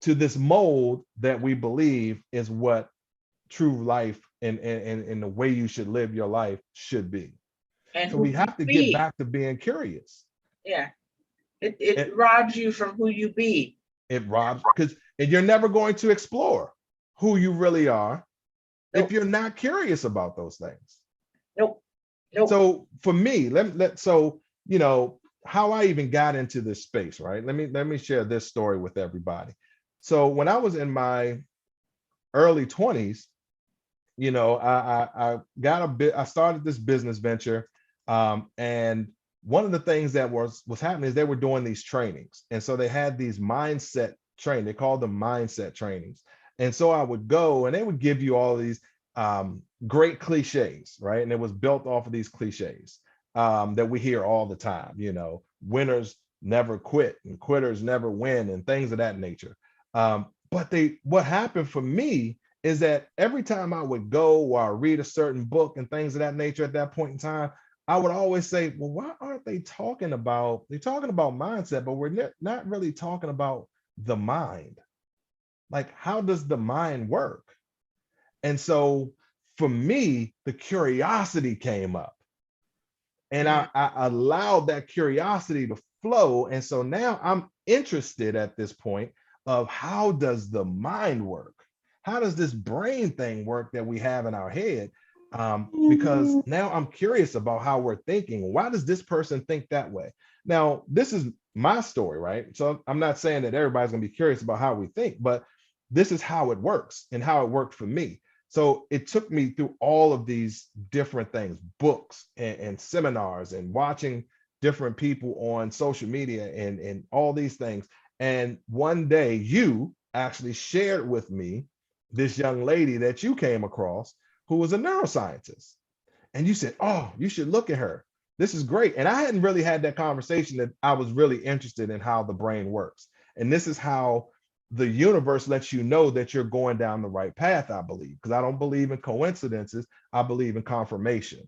to this mold that we believe is what true life and the way you should live your life should be. And So who we you have to get be. back to being curious. Yeah, it It robs you from who you be. it robs, because and you're never going to explore who you really are if Nope, you're not curious about those things. nope, nope. So for me, so how I even got into this space, right? Let me share this story with everybody. So when I was in my early 20s, I got a bit. I started this business venture, and one of the things that was happening is they were doing these trainings, and so they had these mindset training. They called them mindset trainings, and so I would go, and they would give you all these great cliches, right? And it was built off of these cliches that we hear all the time. Winners never quit, and quitters never win, and things of that nature. But what happened for me is that every time I would go or I read a certain book and things of that nature at that point in time, I would always say, well, why aren't they talking about, they're talking about mindset, but we're not really talking about the mind. Like, how does the mind work? And so for me, the curiosity came up, and Mm, I allowed that curiosity to flow. And so now I'm interested at this point of how does the mind work? How does this brain thing work that we have in our head? Because now I'm curious about how we're thinking. Why does this person think that way? Now, this is my story, right? So I'm not saying that everybody's going to be curious about how we think, but this is how it works and how it worked for me. So it took me through all of these different things, books and seminars, and watching different people on social media and all these things. And one day you actually shared with me this young lady that you came across who was a neuroscientist. And you said, oh, you should look at her. This is great. And I hadn't really had that conversation that I was really interested in how the brain works. And this is how the universe lets you know that you're going down the right path, I believe, because I don't believe in coincidences. I believe in confirmation.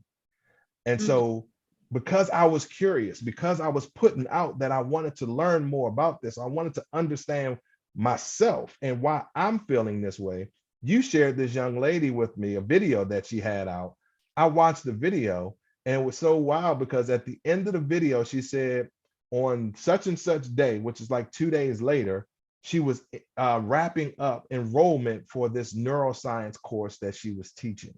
And mm, so, because I was curious, because I was putting out that I wanted to learn more about this, I wanted to understand myself and why I'm feeling this way. You shared this young lady with me, a video that she had out. I watched the video, and it was so wild because at the end of the video, she said, on such and such day, which is like 2 days later, she was wrapping up enrollment for this neuroscience course that she was teaching.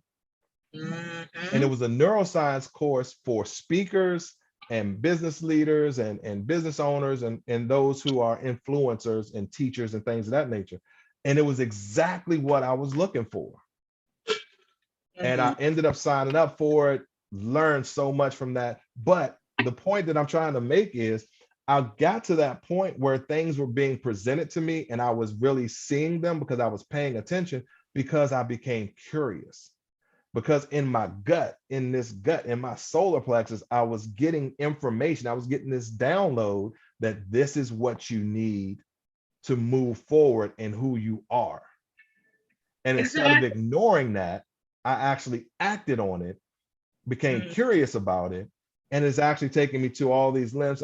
And it mhm. was a neuroscience course for speakers and business leaders and business owners and those who are influencers and teachers and things of that nature. And it was exactly what I was looking for. And I Mhm. ended up signing up for it, learned so much from that. But the point that I'm trying to make is I got to that point where things were being presented to me and I was really seeing them because I was paying attention, because I became curious. Because in my gut, in my solar plexus, I was getting information. I was getting this download that this is what you need to move forward in who you are. And instead of Exactly. ignoring that, I actually acted on it, became Mhm. curious about it, and it's actually taking me to all these limbs.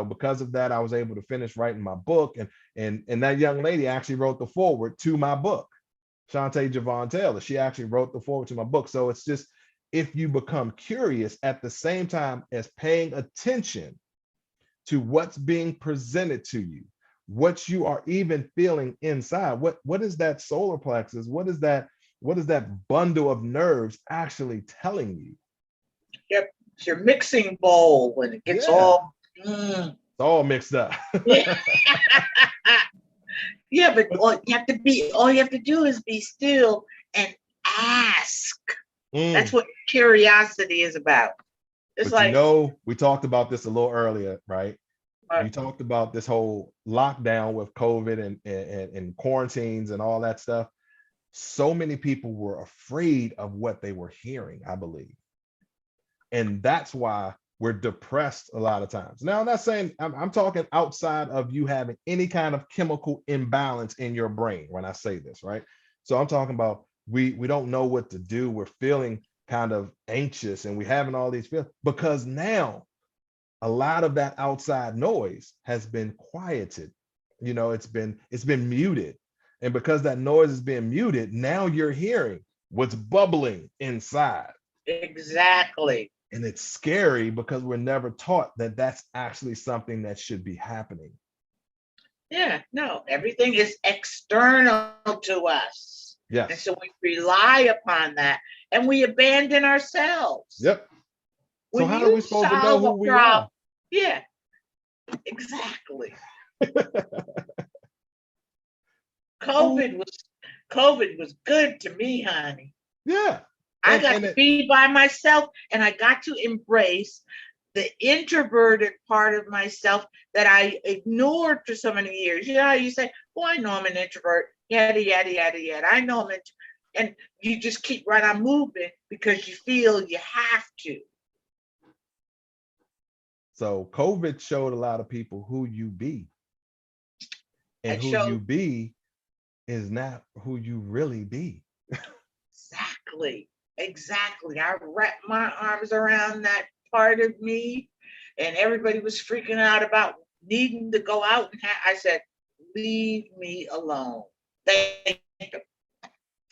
Because of that, I was able to finish writing my book, and that young lady actually wrote the foreword to my book, Shantae Javon Taylor. She actually wrote the foreword to my book. So it's just, if you become curious at the same time as paying attention to what's being presented to you, what you are even feeling inside, what is that solar plexus, what is that bundle of nerves actually telling you? Yep. It's your mixing bowl when it gets Yeah, all. Mm. it's all mixed up. Yeah. Yeah, but all you have to do is be still and ask. That's Mm. what curiosity is about. It's But like, we talked about this a little earlier, right? uh, We talked about this whole lockdown with COVID and quarantines and all that stuff. So many people were afraid of what they were hearing, I believe. And that's why we're depressed a lot of times. Now, I'm not saying, I'm talking outside of you having any kind of chemical imbalance in your brain when I say this, right? So I'm talking about, we don't know what to do. We're feeling kind of anxious and we're having all these feelings because now a lot of that outside noise has been quieted. It's been muted. And because that noise is being muted, now you're hearing what's bubbling inside. exactly. And it's scary because we're never taught that that's actually something that should be happening. Yeah, no, everything is external to us. And Yes. so we rely upon that and we abandon ourselves. Yep. So When how are you we supposed to know solve a who we problem, are? yeah, exactly. COVID Who? was COVID was good to me, honey. Yeah. I And got and to it be by myself and I got to embrace the introverted part of myself that I ignored for so many years. You know how you say, "Oh, I know I'm an introvert." Yada yada yada yada. I know and you just keep right on moving because you feel you have to. so COVID showed a lot of people who you be, and I who showed you be is not who you really be. exactly, exactly. I wrapped my arms around that part of me, and everybody was freaking out about needing to go out I said, "Leave me alone." Thank you.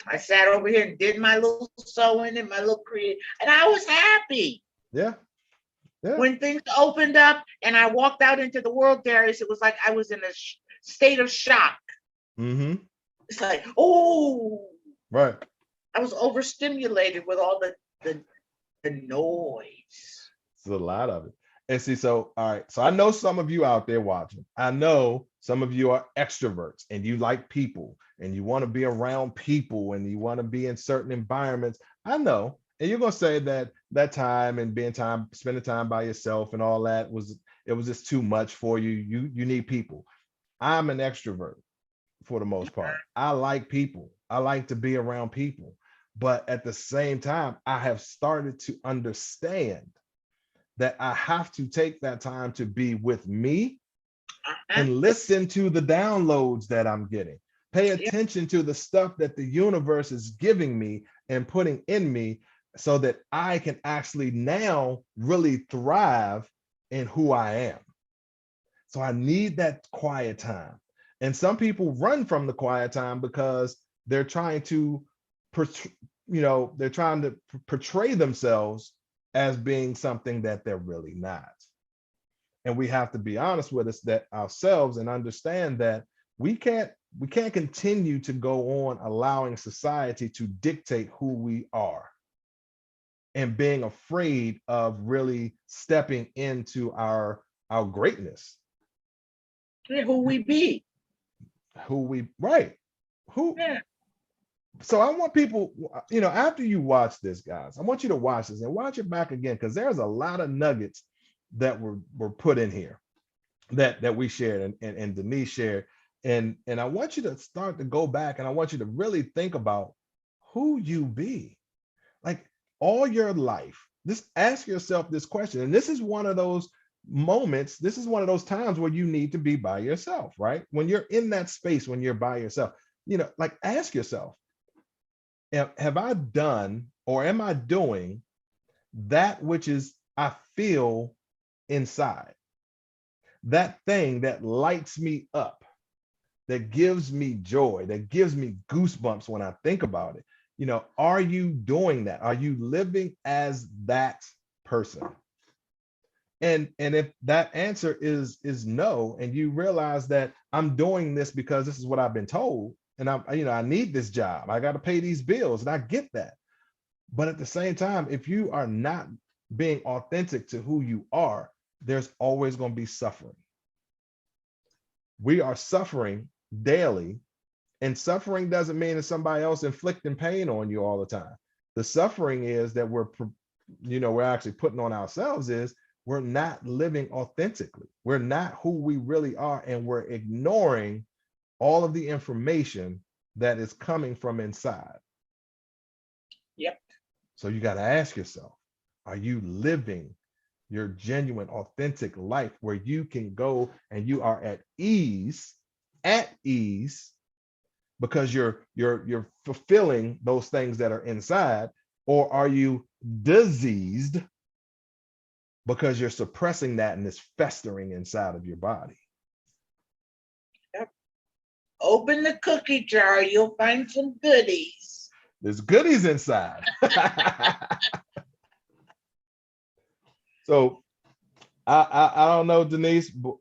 I sat over here and did my little sewing and my little create, and I was happy. Yeah. Yeah. When things opened up and I walked out into the world, Darius, it was like I was in a state of shock. Mm-hmm. It's like, oh, Right. I was overstimulated with all the, the noise. It's a lot of it. And see, so all right. So I know some of you out there watching. I know some of you are extroverts and you like people and you want to be around people and you want to be in certain environments. I know. And you're gonna say that that time and spending time by yourself and all that was just too much for you. You need people. I'm an extrovert for the most part. I like people. I like to be around people. But at the same time, I have started to understand that I have to take that time to be with me Uh-huh. and listen to the downloads that I'm getting. Pay Yeah, attention to the stuff that the universe is giving me and putting in me so that I can actually now really thrive in who I am. So I need that quiet time. And some people run from the quiet time because they're trying to, they're trying to portray themselves as being something that they're really not. And we have to be honest with us that ourselves and understand that we can't continue to go on allowing society to dictate who we are. and being afraid of really stepping into our greatness. Yeah, who we be. Right. Who Yeah. So I want people, after you watch this, guys, I want you to watch this and watch it back again, because there's a lot of nuggets that were put in here that we shared, and Denise shared. And I want you to start to go back, and I want you to really think about who you be. Like, all your life, just ask yourself this question. And this is one of those moments, this is one of those times where you need to be by yourself, right? When you're in that space, when you're by yourself, like, ask yourself, have I done, or am I doing that which is I feel inside? That thing that lights me up, that gives me joy, that gives me goosebumps when I think about it. Are you doing that? Are you living as that person? And if that answer is no, and you realize that I'm doing this because this is what I've been told, and I need this job, I got to pay these bills, and I get that. But at the same time, if you are not being authentic to who you are, there's always going to be suffering. We are suffering daily, and suffering doesn't mean that somebody else inflicting pain on you all the time. The suffering is that we're actually putting on ourselves, is we're not living authentically. We're not who we really are, and we're ignoring all of the information that is coming from inside. Yep. So you got to ask yourself, are you living your genuine, authentic life, where you can go and you are at ease, because you're fulfilling those things that are inside? Or are you diseased because you're suppressing that and it's festering inside of your body? Yep. Open the cookie jar, you'll find some goodies. There's goodies inside. So I don't know, Denise, but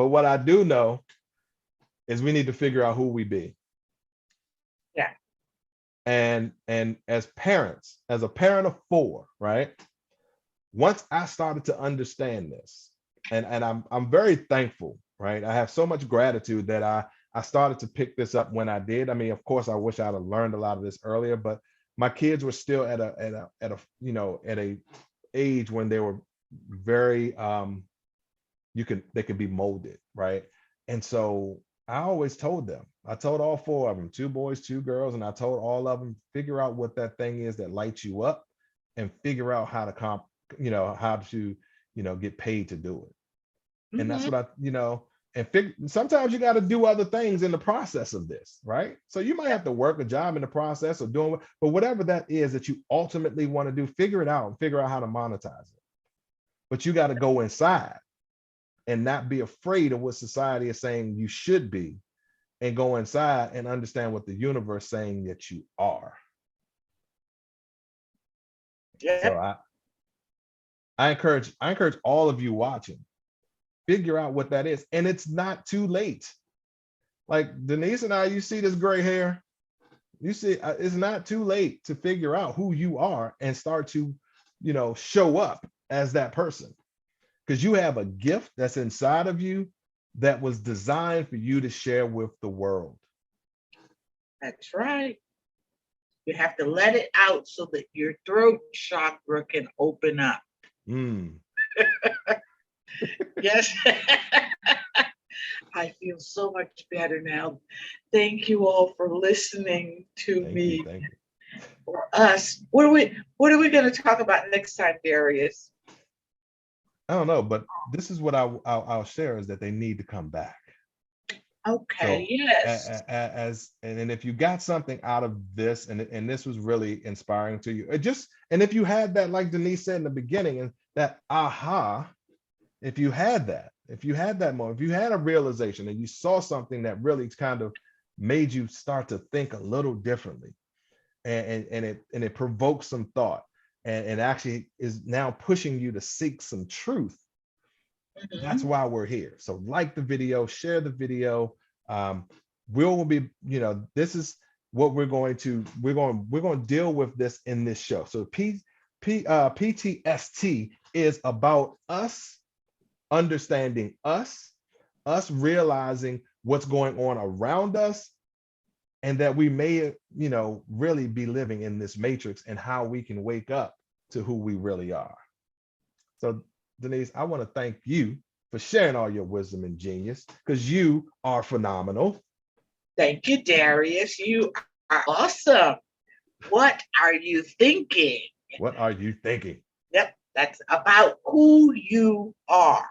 what I do know is we need to figure out who we be. Yeah. And as parents, as a parent of 4, right? Once I started to understand this, and I'm very thankful, right? I have so much gratitude that I started to pick this up when I did. I mean, of course, I wish I'd have learned a lot of this earlier, but my kids were still at a age when they were very they could be molded, right? And so I always told them, I told all 4 of them, 2 boys, 2 girls, and I told all of them, figure out what that thing is that lights you up, and figure out how to get paid to do it. And that's what sometimes you got to do other things in the process of this, right? So you might have to work a job in the process of doing, but whatever that is that you ultimately want to do, figure it out and figure out how to monetize it. But you got to go inside and not be afraid of what society is saying you should be, and go inside and understand what the universe is saying that you are. Yep. So I encourage all of you watching, figure out what that is. And it's not too late. Like Denise and I, you see this gray hair, you see, it's not too late to figure out who you are and start to, show up as that person. Because you have a gift that's inside of you that was designed for you to share with the world. That's right. You have to let it out so that your throat chakra can open up. Yes. I feel so much better now. Thank you all for listening to me. Thank you. For us, what are we going to talk about next time, Darius? I don't know, but this is what I'll share, is that they need to come back. Okay. So, yes. And if you got something out of this, and this was really inspiring to you, and if you had that, like Denise said in the beginning, and that aha, if you had that moment, if you had a realization and you saw something that really kind of made you start to think a little differently, and it provokes some thought, and actually is now pushing you to seek some truth. That's why we're here. So like the video, share the video. We'll be, this is what we're going to deal with this in this show. So PTST is about us understanding us realizing what's going on around us, and that we may, really be living in this matrix, and how we can wake up to who we really are. So, Denise, I want to thank you for sharing all your wisdom and genius, because you are phenomenal. Thank you, Darius. You are awesome. What are you thinking? What are you thinking? Yep, that's about who you are.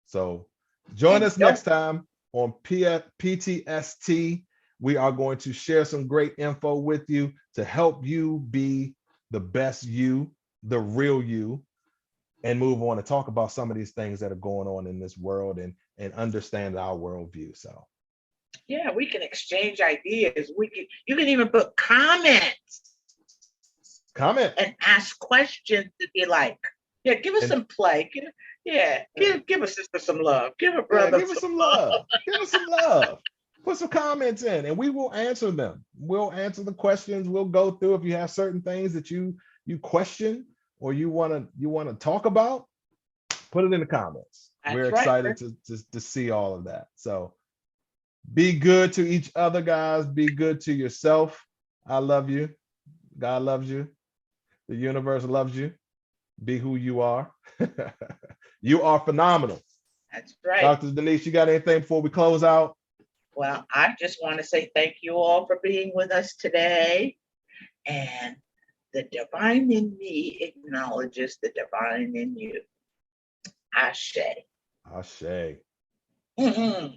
So join And us next time on PTST. We are going to share some great info with you to help you be the best you, the real you, and move on and talk about some of these things that are going on in this world, and understand our worldview. So yeah, we can exchange ideas. You can even put comments comment and ask questions if you like. Yeah, give us and some play. Give a sister some love. Give a yeah, brother give us some some love. love. Give us some love. Put some comments in, and we will answer them. We'll answer the questions. We'll go through. If you have certain things that you question, or you want to talk about, put it in the comments. We're That's right. excited to see all of that. So be good to each other, guys. Be good to yourself. I love you. God loves you. The universe loves you. Be who you are. You are phenomenal. That's right. Dr. Denise, you got anything before we close out? Well, I just want to say thank you all for being with us today. And the divine in me acknowledges the divine in you. Ashe. Ashe. Mm-hmm.